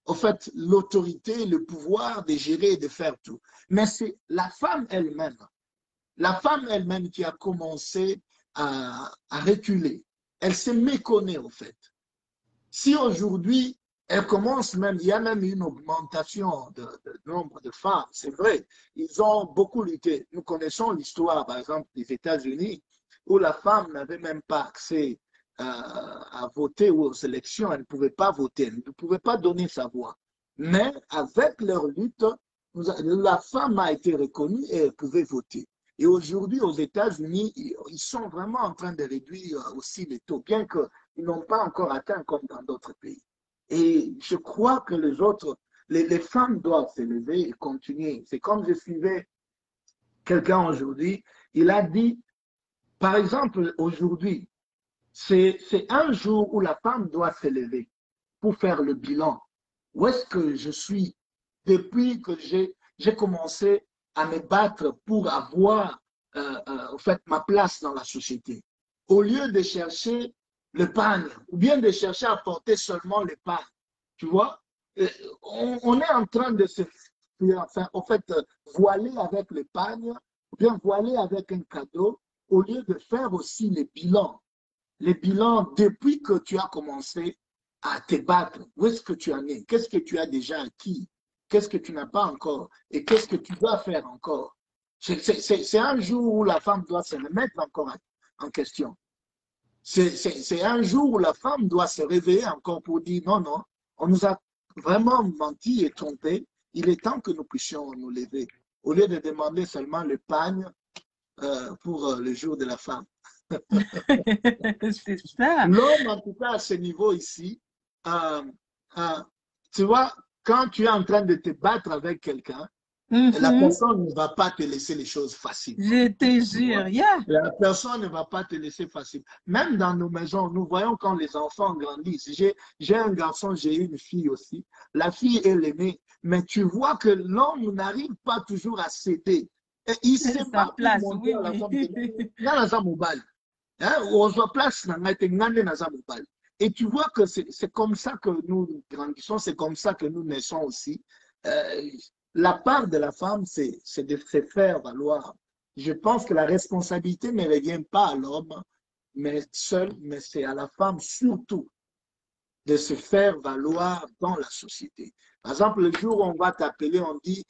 en fait, l'autorité, le pouvoir de gérer et de faire tout. Mais c'est la femme elle-même qui a commencé à reculer. Elle se méconnaît, en fait. Si aujourd'hui, elle commence même, il y a même une augmentation de nombre de femmes, c'est vrai, ils ont beaucoup lutté. Nous connaissons l'histoire, par exemple, des États-Unis, où la femme n'avait même pas accès à voter ou aux élections, elle ne pouvait pas voter, elle ne pouvait pas donner sa voix. Mais avec leur lutte, la femme a été reconnue et elle pouvait voter. Et aujourd'hui, aux États-Unis, ils sont vraiment en train de réduire aussi les taux, bien qu'ils n'ont pas encore atteint comme dans d'autres pays. Et je crois que les femmes doivent s'élever et continuer. C'est comme je suivais quelqu'un aujourd'hui, il a dit, par exemple, aujourd'hui, c'est un jour où la femme doit s'élever pour faire le bilan. Où est-ce que je suis depuis que j'ai commencé à me battre pour avoir en fait, ma place dans la société. Au lieu de chercher le pagne, ou bien de chercher à porter seulement le pagne. Tu vois, on est en train de se enfin, en fait, voiler avec le pagne, ou bien voiler avec un cadeau, au lieu de faire aussi les bilans. Les bilans depuis que tu as commencé à te battre. Où est-ce que tu en es? Qu'est-ce que tu as déjà acquis? Qu'est-ce que tu n'as pas encore? Et qu'est-ce que tu dois faire encore? C'est un jour où la femme doit se remettre encore en question. C'est un jour où la femme doit se réveiller encore pour dire non, non, on nous a vraiment menti et trompé. Il est temps que nous puissions nous lever, au lieu de demander seulement le pagne pour le jour de la femme. C'est ça. L'homme, en tout cas, à ce niveau ici, tu vois, quand tu es en train de te battre avec quelqu'un, la personne ne va pas te laisser les choses faciles. Je te jure, yeah. La personne ne va pas te laisser facile. Même dans nos maisons, nous voyons quand les enfants grandissent. J'ai un garçon, j'ai une fille aussi. La fille est l'aînée, mais tu vois que l'homme n'arrive pas toujours à céder. Et il se bat pour monter à la femme. Et tu vois que c'est comme ça que nous grandissons, c'est comme ça que nous naissons aussi. La part de la femme, c'est de se faire valoir. Je pense que la responsabilité ne revient pas à l'homme, mais seul, mais c'est à la femme surtout de se faire valoir dans la société. Par exemple, le jour où on va t'appeler, on dit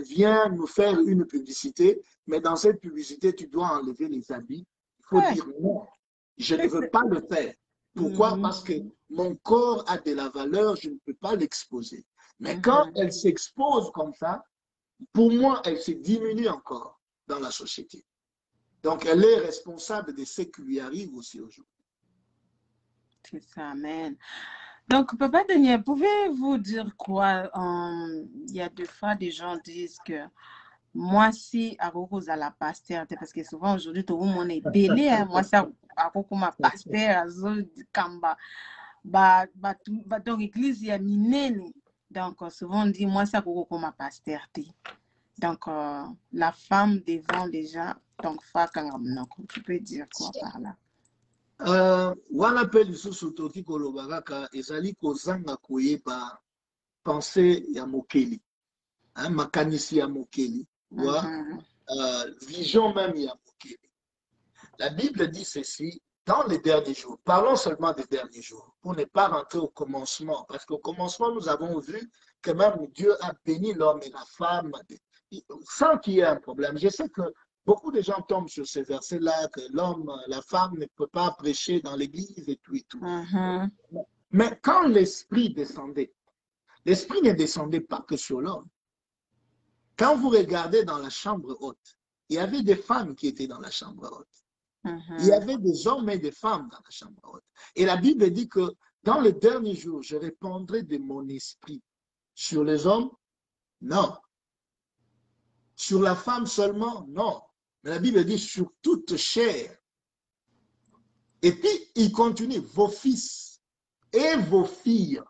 viens nous faire une publicité, mais dans cette publicité, tu dois enlever les habits. Il faut dire non, je ne veux pas le faire. Pourquoi? Parce que mon corps a de la valeur, je ne peux pas l'exposer. Mais quand elle s'expose comme ça, pour moi, elle se diminue encore dans la société. Donc, elle est responsable de ce qui lui arrive aussi aujourd'hui. C'est ça, amen. Donc, Papa Daniel, pouvez-vous dire quoi? Il y a des fois, des gens disent que moi, si à cause à la pasteur, parce que souvent aujourd'hui, tout le monde est belé, moi, ça à cause ma pasteur, donc l'église est minée. Donc, souvent on dit, moi, ça à cause ma pasteur. Donc, la femme devant déjà, donc, tu peux dire quoi par là? Wana pe lisusu toki kolobaka ka ezali kozanga koyeba pensée ya mokeli, makanisi ya mokeli, vision même ya mokeli. La Bible dit ceci dans les derniers jours. Parlons seulement des derniers jours pour ne pas rentrer au commencement, parce qu'au commencement nous avons vu que même Dieu a béni l'homme et la femme sans qu'il y ait un problème. Je sais que beaucoup de gens tombent sur ces versets-là, que l'homme, la femme ne peut pas prêcher dans l'église et tout et tout. Mais quand l'esprit descendait, l'esprit ne descendait pas que sur l'homme. Quand vous regardez dans la chambre haute, il y avait des femmes qui étaient dans la chambre haute. Il y avait des hommes et des femmes dans la chambre haute. Et la Bible dit que dans les derniers jours, je répandrai de mon esprit sur les hommes. Non. Sur la femme seulement? Non. Mais la Bible dit sur toute chair. Et puis, il continue, vos fils et vos filles.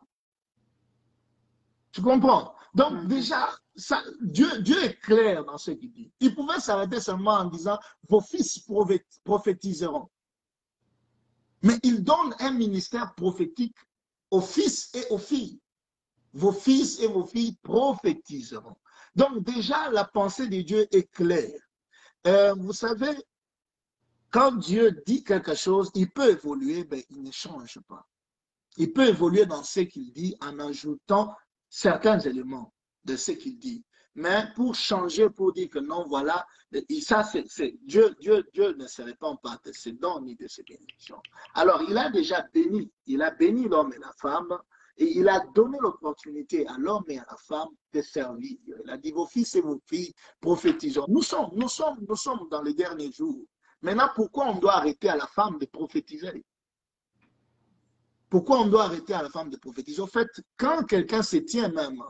Tu comprends? Donc, déjà, ça, Dieu est clair dans ce qu'il dit. Il pouvait s'arrêter seulement en disant, vos fils prophétiseront. Mais il donne un ministère prophétique aux fils et aux filles. Vos fils et vos filles prophétiseront. Donc déjà, la pensée de Dieu est claire. Vous savez, quand Dieu dit quelque chose, il peut évoluer, mais il ne change pas. Il peut évoluer dans ce qu'il dit en ajoutant certains éléments de ce qu'il dit. Mais pour changer, pour dire que non, voilà, et ça, Dieu ne se répand pas de ses dons ni de ses bénédictions. Alors, il a déjà béni, il a béni l'homme et la femme, et il a donné l'opportunité à l'homme et à la femme de servir. Il a dit, vos fils et vos filles prophétisons. Nous sommes dans les derniers jours. Maintenant, pourquoi on doit arrêter à la femme de prophétiser? Pourquoi on doit arrêter à la femme de prophétiser? En fait, quand quelqu'un se tient même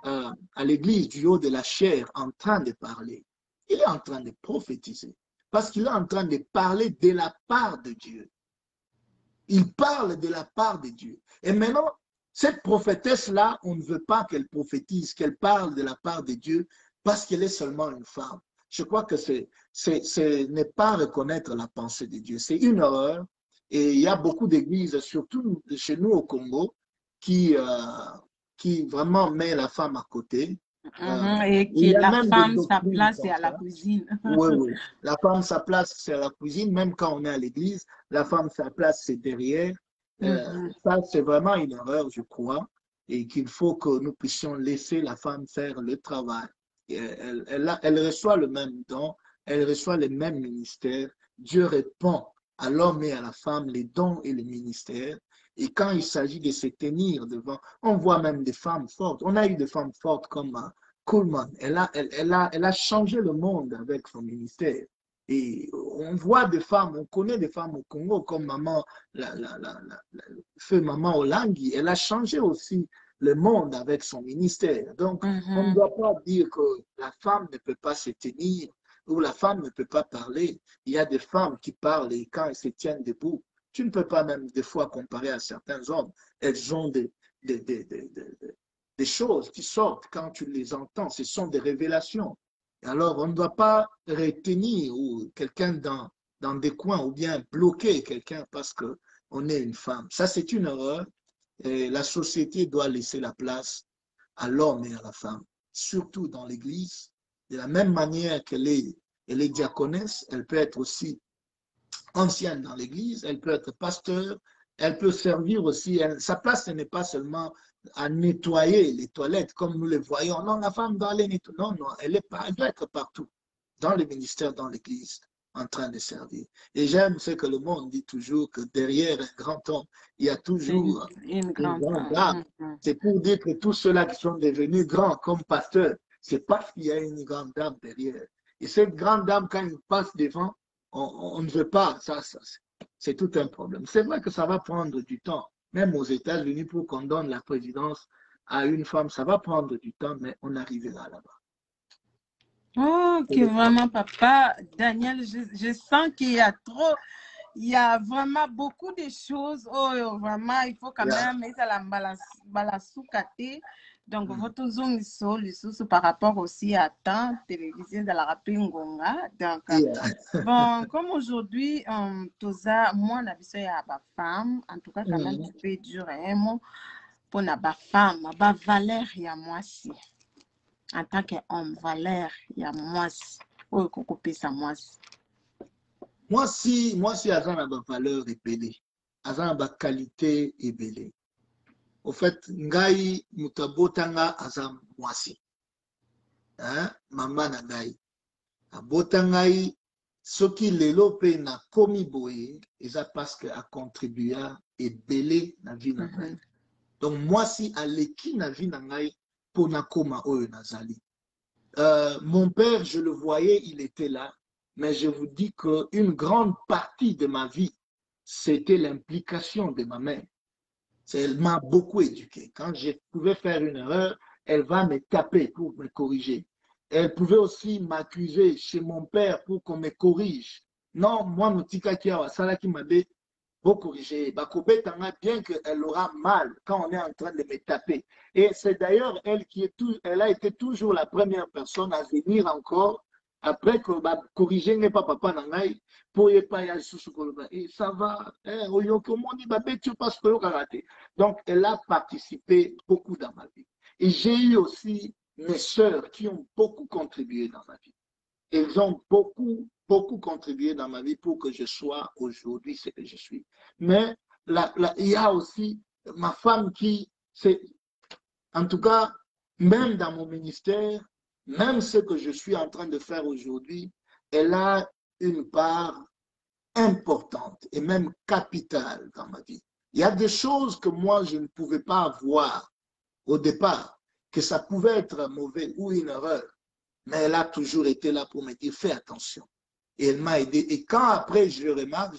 à l'église du haut de la chair en train de parler, il est en train de prophétiser. Parce qu'il est en train de parler de la part de Dieu. Il parle de la part de Dieu. Et maintenant, cette prophétesse-là, on ne veut pas qu'elle prophétise, qu'elle parle de la part de Dieu parce qu'elle est seulement une femme. Je crois que ce n'est pas reconnaître la pensée de Dieu. C'est une erreur. Et il y a beaucoup d'églises, surtout chez nous au Congo, qui vraiment met la femme à côté. Et Il y que a la même des femme, sa doctrines place, comme c'est à la ça. cuisine. Oui, oui. La femme, sa place, c'est à la cuisine. Même quand on est à l'église, la femme, sa place, c'est derrière. Ça, c'est vraiment une erreur, je crois, et qu'il faut que nous puissions laisser la femme faire le travail. Elle reçoit le même don, elle reçoit les mêmes ministères. Dieu répond à l'homme et à la femme les dons et les ministères. Et quand il s'agit de se tenir devant, on voit même des femmes fortes. On a eu des femmes fortes comme Kuhlman. Elle a changé le monde avec son ministère. Et on voit des femmes, on connaît des femmes au Congo comme maman, feu maman Olangui. Elle a changé aussi le monde avec son ministère. Donc, on ne doit pas dire que la femme ne peut pas se tenir ou la femme ne peut pas parler. Il y a des femmes qui parlent et quand elles se tiennent debout, tu ne peux pas même des fois comparer à certains hommes. Elles ont des choses qui sortent quand tu les entends. Ce sont des révélations. Alors, on ne doit pas retenir quelqu'un dans des coins ou bien bloquer quelqu'un parce qu'on est une femme. Ça, c'est une erreur. Et la société doit laisser la place à l'homme et à la femme, surtout dans l'Église. De la même manière qu'elle est diaconesse, elle peut être aussi ancienne dans l'Église, elle peut être pasteur, elle peut servir aussi. Sa place, ce n'est pas seulement à nettoyer les toilettes comme nous les voyons. Non, la femme doit aller nettoyer. Non, non, elle doit être partout, dans le ministère, dans l'Église, en train de servir. Et j'aime ce que le monde dit toujours, que derrière un grand homme, il y a toujours une grande dame. C'est pour dire que tous ceux-là qui sont devenus grands comme pasteurs, c'est parce qu'il y a une grande dame derrière. Et cette grande dame, quand elle passe devant, on ne veut pas. Ça c'est tout un problème. C'est vrai que ça va prendre du temps. Même aux États-Unis, pour qu'on donne la présidence à une femme, ça va prendre du temps, mais on arrivera là-bas. Oh, que vraiment, papa, Daniel, je sens qu'il y a trop, il y a vraiment beaucoup de choses. Oh, vraiment, il faut quand même mettre la balasoukate. Donc, votre zone est par rapport aussi à temps télévisé de la Rapingonga. Donc, bon, comme aujourd'hui, moi, la vie à ma femme, en tout cas, quand même, tu peux durer un mot pour la femme, ma valeur, il y a moi aussi. En tant qu'homme, valeur, il y a moi aussi. Oh, il ça moi aussi. Moi, si agent a ma valeur ébélée, agent a ma qualité ébélée. Au fait, ngai mutabotanga azam mwasi. Mama na ngai. Abotangai, soki lelo pe na komi boye, eza parce que a contribué et belé na vie na ngai. Donc, mwasi aleki na vie na ngai pour na koma oyo nazali. Mon père, je le voyais, il était là, mais je vous dis qu'une grande partie de ma vie, c'était l'implication de ma mère. Elle m'a beaucoup éduqué. Quand je pouvais faire une erreur, elle va me taper pour me corriger. Elle pouvait aussi m'accuser chez mon père pour qu'on me corrige. Non, moi, Moutika Kiawa, Sala qui m'a dit, pour corriger. Bien qu'elle aura mal quand on est en train de me taper. Et c'est d'ailleurs elle elle a été toujours la première personne à venir encore après que corriger n'est pas papa nangai pour y pas y et ça va donc elle a participé beaucoup dans ma vie et j'ai eu aussi mes sœurs qui ont beaucoup contribué dans ma vie. Elles ont beaucoup contribué dans ma vie pour que je sois aujourd'hui ce que je suis. Mais il y a aussi ma femme qui, en tout cas, même dans mon ministère, même ce que je suis en train de faire aujourd'hui, elle a une part importante et même capitale dans ma vie. Il y a des choses que moi, je ne pouvais pas voir au départ, que ça pouvait être mauvais ou une erreur. Mais elle a toujours été là pour me dire, fais attention. Et elle m'a aidé. Et quand après je le remarque,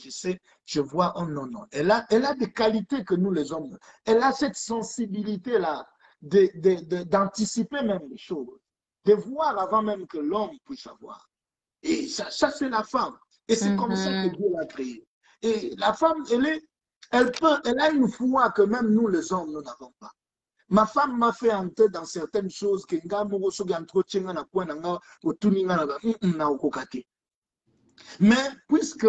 je vois, oh non, non. Elle a des qualités que nous les hommes, elle a cette sensibilité-là d'anticiper même les choses, de voir avant même que l'homme puisse avoir. Et ça c'est la femme. Et c'est comme ça que Dieu l'a créée. Et la femme, elle a une foi que même nous les hommes, nous n'avons pas. Ma femme m'a fait entrer dans certaines choses que mais puisque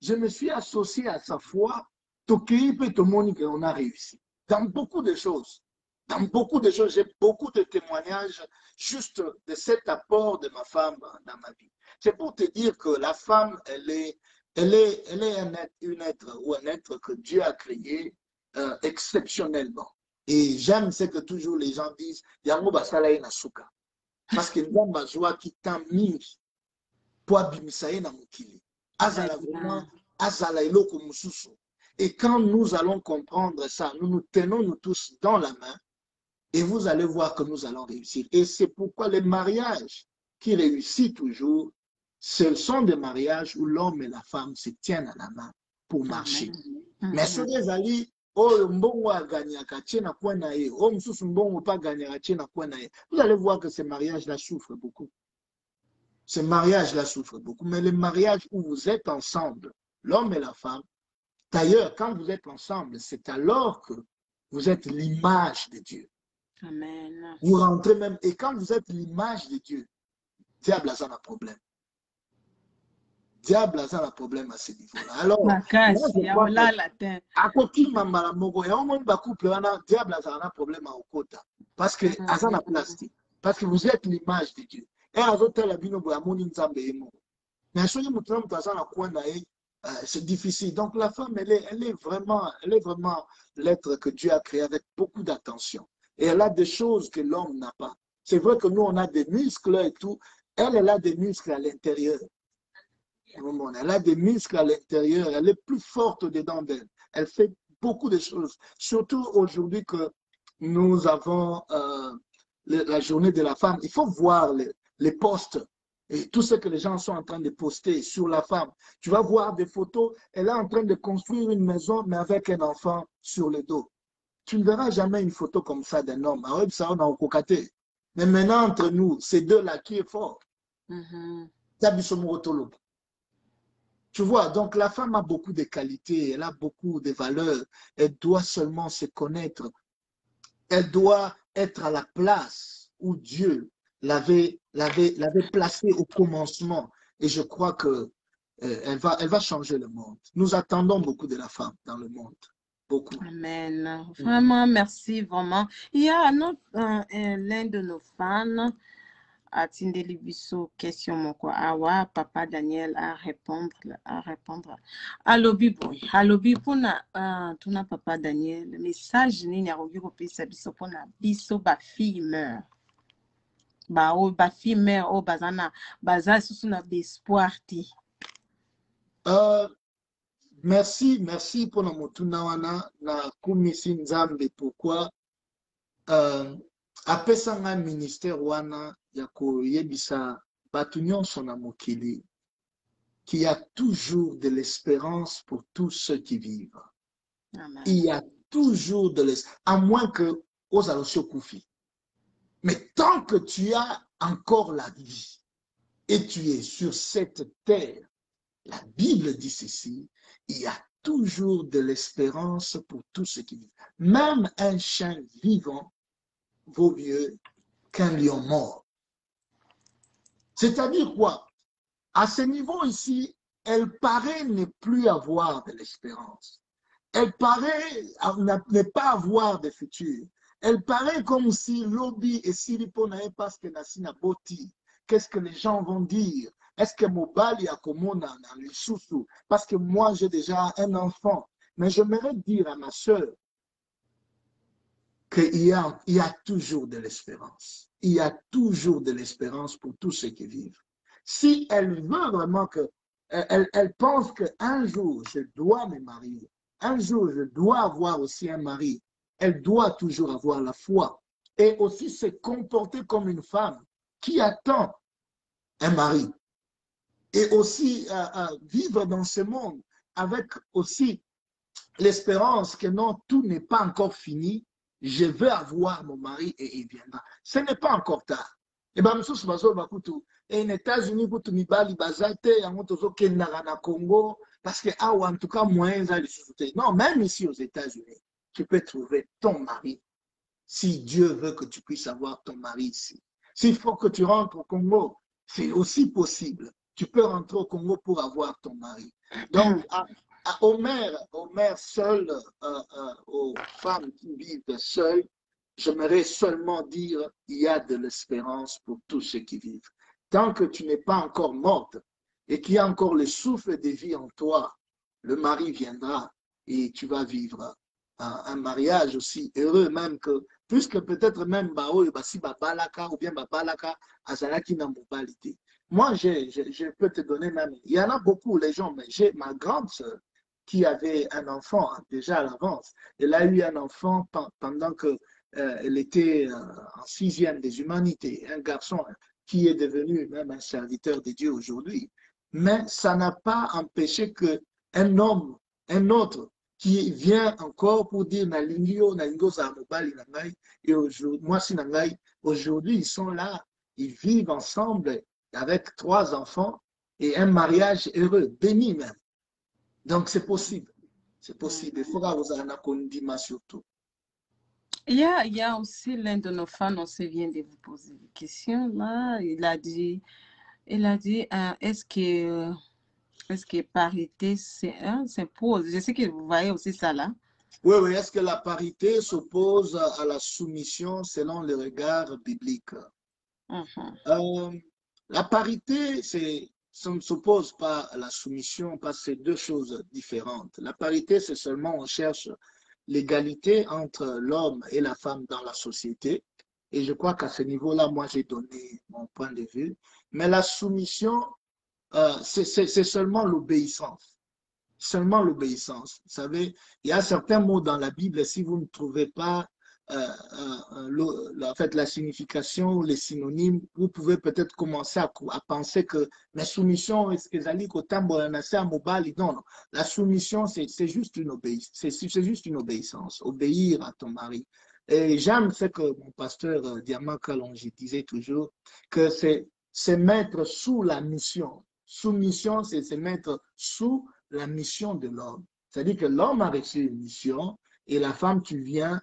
je me suis associé à sa foi, on a réussi. Dans beaucoup de choses. Dans beaucoup de choses, j'ai beaucoup de témoignages juste de cet apport de ma femme dans ma vie. C'est pour te dire que la femme, elle est un être que Dieu a créé exceptionnellement. Et j'aime ce que toujours les gens disent, Yango basala na suka. Parce que nous avons besoin qui t'a mis pour abimisaye na mukili. Azala vraiment, azala eloko mususu. Et quand nous allons comprendre ça, nous nous tenons nous tous dans la main et vous allez voir que nous allons réussir. Et c'est pourquoi les mariages qui réussissent toujours, ce sont des mariages où l'homme et la femme se tiennent à la main pour marcher. Mais sur les alliés, vous allez voir que ces mariages-là souffrent beaucoup. Ces mariages-là souffrent beaucoup. Mais les mariages où vous êtes ensemble, l'homme et la femme, d'ailleurs, quand vous êtes ensemble, c'est alors que vous êtes l'image de Dieu. Amen. Vous rentrez même, et quand vous êtes l'image de Dieu, diable a un problème. Diable a un problème à ce niveau-là. Alors, à côté diable a un problème à Okota. Parce que a plastique. Parce que vous êtes l'image de Dieu. Et c'est difficile. Donc la femme, elle est vraiment l'être que Dieu a créé avec beaucoup d'attention. Et elle a des choses que l'homme n'a pas. C'est vrai que nous, on a des muscles et tout. Elle a des muscles à l'intérieur. Elle a des muscles à l'intérieur. Elle est plus forte dedans d'elle. Elle fait beaucoup de choses. Surtout aujourd'hui que nous avons la journée de la femme. Il faut voir les posts et tout ce que les gens sont en train de poster sur la femme. Tu vas voir des photos. Elle est en train de construire une maison, mais avec un enfant sur le dos. Tu ne verras jamais une photo comme ça d'un homme. Mais maintenant, entre nous, ces deux-là, qui est fort? Tu vois, donc la femme a beaucoup de qualités, elle a beaucoup de valeurs. Elle doit seulement se connaître. Elle doit être à la place où Dieu l'avait placée au commencement. Et je crois que elle va changer le monde. Nous attendons beaucoup de la femme dans le monde. Beaucoup. Amen. Vraiment, merci, vraiment. Il y a l'un de nos fans, Atindeli Bisso, question moko awa, Papa Daniel à répondre. Allo Bipuna, tuna Papa Daniel, message ni nyarogi kopesa biso pona biso ba fille meurt. Ba fille meurt o bazana baza susu na espoir ti. Merci pour notre tunawana na kumisi nzambe pourquoi apesanga ministère wana ya koyebisa batu nyonso na mokili qu'il y a toujours de l'espérance pour tous ceux qui vivent. Amen. Il y a toujours de l'espérance, à moins que ozalosio kufi. Mais tant que tu as encore la vie et tu es sur cette terre, la Bible dit ceci, il y a toujours de l'espérance pour tous ceux qui vivent. Même un chien vivant vaut mieux qu'un lion mort. C'est-à-dire quoi? À ce niveau ici, elle paraît ne plus avoir de l'espérance. Elle paraît ne pas avoir de futur. Elle paraît comme si Lobi et Silipo n'avaient pas ce que Nassina Boti. Qu'est-ce que les gens vont dire? Est-ce que Mobali a Komona dans les sous-sous? Parce que moi, j'ai déjà un enfant. Mais j'aimerais dire à ma soeur qu'il y a toujours de l'espérance. Il y a toujours de l'espérance pour tous ceux qui vivent. Si elle veut vraiment que, elle pense qu'un jour, je dois me marier, un jour, je dois avoir aussi un mari, elle doit toujours avoir la foi et aussi se comporter comme une femme qui attend un mari. Et aussi vivre dans ce monde avec aussi l'espérance que non, tout n'est pas encore fini. Je vais avoir mon mari et il viendra. Ce n'est pas encore tard. Et bien, en États-Unis, Congo, parce que, en tout cas, non, même ici aux États-Unis, tu peux trouver ton mari. si Dieu veut que tu puisses avoir ton mari ici. S'il faut que tu rentres au Congo, c'est aussi possible. Tu peux rentrer au Congo pour avoir ton mari. Donc, aux mères seules, aux femmes qui vivent seules, j'aimerais seulement dire il y a de l'espérance pour tous ceux qui vivent. Tant que tu n'es pas encore morte et qu'il y a encore le souffle de vie en toi, le mari viendra et tu vas vivre un mariage aussi heureux, même que, puisque peut-être même si babalaka ou bien babalaka azalaki na mobalité. Moi, je peux te donner même, il y en a beaucoup les gens, mais j'ai ma grande sœur qui avait un enfant déjà à l'avance. Elle a eu un enfant pendant que elle était en 6e des humanités, un garçon qui est devenu même un serviteur de Dieu aujourd'hui. Mais ça n'a pas empêché qu'un homme, un autre, qui vient encore pour dire et aujourd'hui ils sont là, ils vivent ensemble avec 3 enfants et un mariage heureux, béni même. Donc c'est possible, c'est possible. Il faudra vous en accorder surtout. Il y a aussi l'un de nos fans, on se vient de vous poser une question là. Il a dit est-ce que parité s'impose? Je sais que vous voyez aussi ça là. Oui, oui. Est-ce que la parité s'oppose à la soumission selon le regard biblique? La parité, ça ne s'oppose pas à la soumission parce que c'est 2 choses différentes. La parité, c'est seulement on cherche l'égalité entre l'homme et la femme dans la société. Et je crois qu'à ce niveau-là, moi, j'ai donné mon point de vue. Mais la soumission, c'est seulement l'obéissance. Seulement l'obéissance. Vous savez, il y a certains mots dans la Bible, si vous ne trouvez pas en fait, la signification ou les synonymes, vous pouvez peut-être commencer à penser que la soumission, est-ce que non, la soumission, c'est juste une obéissance. C'est juste une obéissance. Obéir à ton mari. Et j'aime ce que mon pasteur Diamant Kalonji disait toujours, que c'est mettre sous la mission. Soumission, c'est se mettre sous la mission de l'homme. C'est-à-dire que l'homme a reçu une mission et la femme, tu viens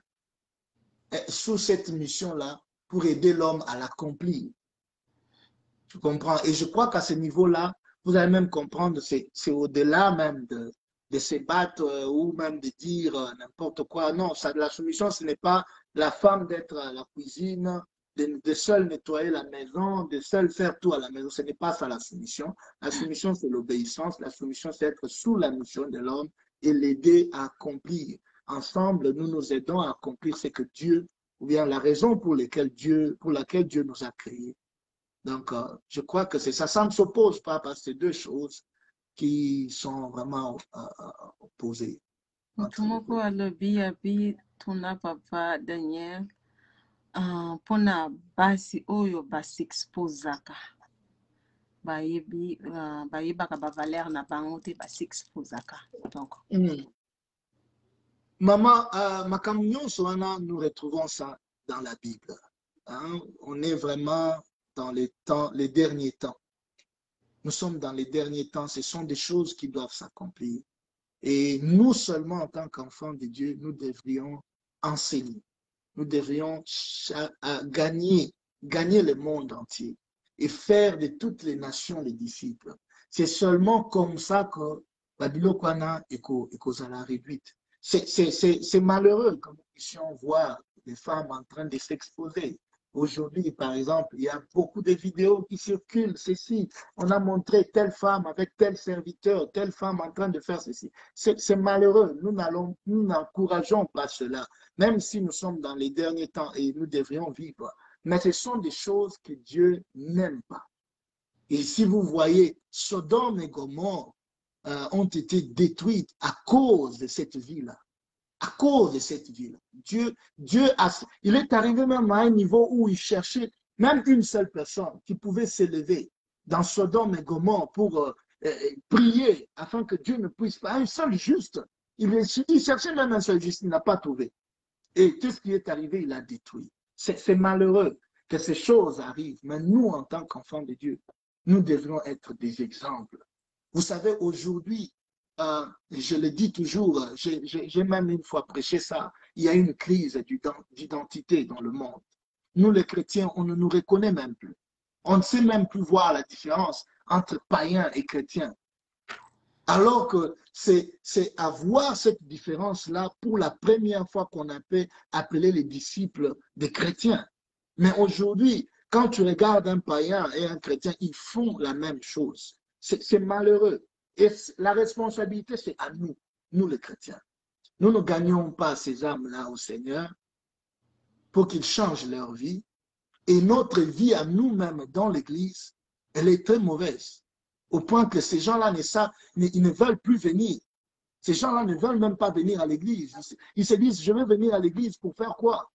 sous cette mission-là pour aider l'homme à l'accomplir. Tu comprends? Et je crois qu'à ce niveau-là, vous allez même comprendre, c'est au-delà même de se battre ou même de dire n'importe quoi. Non, la soumission, ce n'est pas la femme d'être à la cuisine, de seul nettoyer la maison, de seul faire tout à la maison. Ce n'est pas ça la soumission. La soumission, c'est l'obéissance. La soumission, c'est être sous la mission de l'homme et l'aider à accomplir. Ensemble, nous nous aidons à accomplir ce que Dieu, ou bien la raison pour laquelle Dieu nous a créés. Donc, je crois que c'est ça. Ça ne s'oppose pas parce que c'est 2 choses qui sont vraiment opposées. Mutumoko alobi abi tuna papa Daniel pona basi oyo basexposaka bayebaka bavaler na bango te basexposaka donc Maman, makambo nyonso wana, nous retrouvons ça dans la Bible. Hein? On est vraiment dans les derniers temps. Nous sommes dans les derniers temps. Ce sont des choses qui doivent s'accomplir. Et nous seulement, en tant qu'enfants de Dieu, nous devrions enseigner. Nous devrions gagner le monde entier et faire de toutes les nations les disciples. C'est seulement comme ça que Babilokwana et Kozala réduite. C'est malheureux que nous puissions voir des femmes en train de s'exposer. Aujourd'hui, par exemple, il y a beaucoup de vidéos qui circulent, ceci. On a montré telle femme avec tel serviteur, telle femme en train de faire ceci. C'est malheureux. Nous n'encourageons pas cela, même si nous sommes dans les derniers temps et nous devrions vivre. Mais ce sont des choses que Dieu n'aime pas. Et si vous voyez, Sodome et Gomorrhe ont été détruites à cause de cette vie-là. À cause de cette vie-là. Il est arrivé même à un niveau où il cherchait même une seule personne qui pouvait s'élever dans Sodome et Gomorrhe pour prier afin que Dieu ne puisse pas. Un seul juste. Il cherchait même un seul juste, il n'a pas trouvé. Et tout ce qui est arrivé, il a détruit. C'est malheureux que ces choses arrivent. Mais nous, en tant qu'enfants de Dieu, nous devons être des exemples. Vous savez, aujourd'hui, je le dis toujours, j'ai même une fois prêché ça, il y a une crise d'identité dans le monde. Nous, les chrétiens, on ne nous reconnaît même plus. On ne sait même plus voir la différence entre païens et chrétiens. Alors que c'est avoir cette différence-là pour la première fois qu'on a pu appeler les disciples des chrétiens. Mais aujourd'hui, quand tu regardes un païen et un chrétien, ils font la même chose. C'est malheureux. Et la responsabilité, c'est à nous, nous les chrétiens. Nous ne gagnons pas ces âmes-là au Seigneur pour qu'ils changent leur vie. Et notre vie à nous-mêmes dans l'Église, elle est très mauvaise. Au point que ces gens-là ils ne veulent plus venir. Ces gens-là ne veulent même pas venir à l'Église. Ils se disent, je vais venir à l'Église pour faire quoi?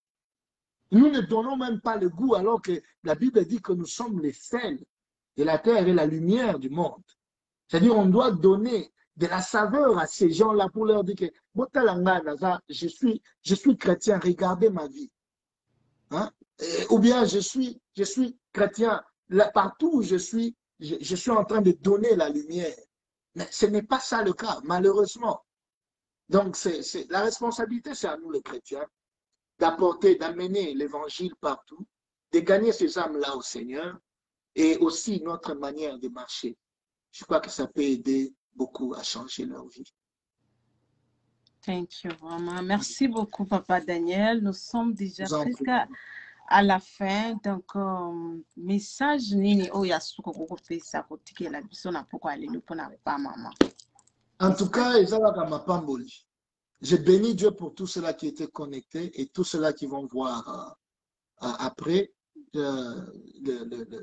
Nous ne donnons même pas le goût alors que la Bible dit que nous sommes les sels de la terre et la lumière du monde. C'est-à-dire on doit donner de la saveur à ces gens-là pour leur dire que je suis chrétien, regardez ma vie. Hein? Ou bien je suis chrétien, là, partout où je suis en train de donner la lumière. Mais ce n'est pas ça le cas, malheureusement. Donc la responsabilité, c'est à nous les chrétiens, d'apporter, d'amener l'évangile partout, de gagner ces âmes-là au Seigneur et aussi notre manière de marcher. Je crois que ça peut aider beaucoup à changer leur vie. Thank you, vraiment. Merci beaucoup, Papa Daniel. Nous sommes déjà presque à la fin. Donc, message nini o ya suko koko pesa kotike la biso na poko alelu pona pa maman. En tout cas, ezalaka mapamboli. Je bénis Dieu pour tous ceux-là qui étaient connectés et tous ceux-là qui vont voir après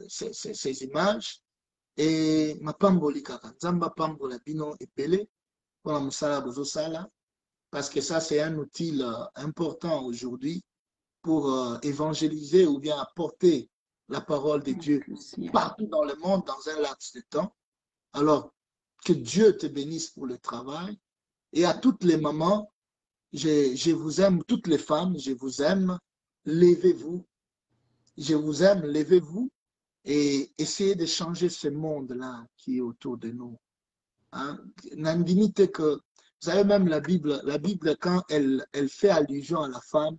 ces images. Et mapamboli kaka. Nzamba pambola bino epele pour la musala bozo sala. Parce que ça, c'est un outil important aujourd'hui pour évangéliser ou bien apporter la parole de Dieu partout dans le monde dans un laps de temps. Alors, que Dieu te bénisse pour le travail. Et à toutes les mamans, je vous aime, toutes les femmes, je vous aime, levez-vous. Je vous aime, levez-vous et essayez de changer ce monde-là qui est autour de nous. Hein? Que vous savez même la Bible quand elle fait allusion à la femme,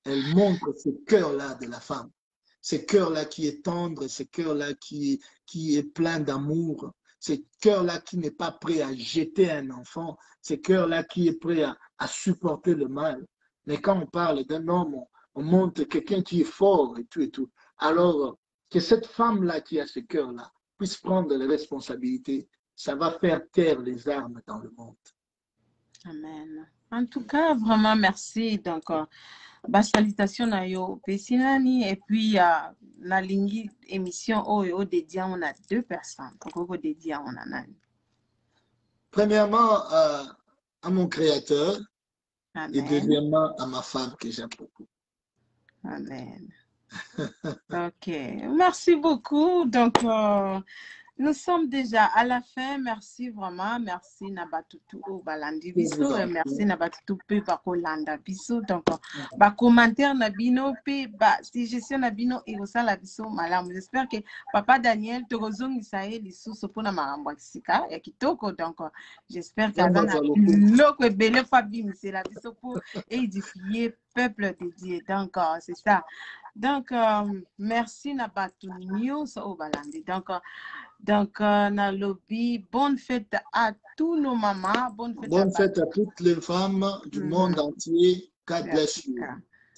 elle montre ce cœur-là de la femme. Ce cœur-là qui est tendre, ce cœur-là qui est plein d'amour, ce cœur-là qui n'est pas prêt à jeter un enfant, ce cœur-là qui est prêt à supporter le mal. Mais quand on parle d'un homme, on montre quelqu'un qui est fort et tout et tout. Alors, que cette femme-là qui a ce cœur-là puisse prendre les responsabilités, ça va faire taire les armes dans le monde. Amen. En tout cas, vraiment merci. Donc, salutation à yo Pessinani et puis la ligne émission au dédié on a 2 personnes. Pourquoi dédié on a nani? Premièrement, à mon créateur. Amen. Et deuxièmement, à ma femme que j'aime beaucoup. Amen. Ok, merci beaucoup. Donc, nous sommes déjà à la fin. Merci vraiment. Merci Nabatutu Balandi Biso. Merci Nabatutu Pe Bakolanda Biso. Donc, commentaire Nabino Pe suggestion Nabino et aussi la Biso Malam. J'espère que Papa Daniel Torozong Isaïe Lissou Sopona Marambouaksika et Kitoko. Donc, j'espère que l'autre belle Fabi, c'est la Biso pour édifier peuple dédié. Donc, c'est ça. Donc, merci Nabatu News au Balandi. Donc, na lobby, bonne fête à tous nos mamans. Bonne fête à toutes les femmes du monde entier. God bless you.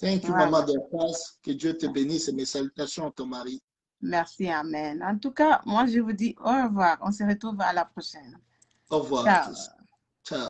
Thank you, Maman de Passe. Que Dieu te bénisse et mes salutations à ton mari. Merci, Amen. En tout cas, moi, je vous dis au revoir. On se retrouve à la prochaine. Au revoir. Ciao. Ciao.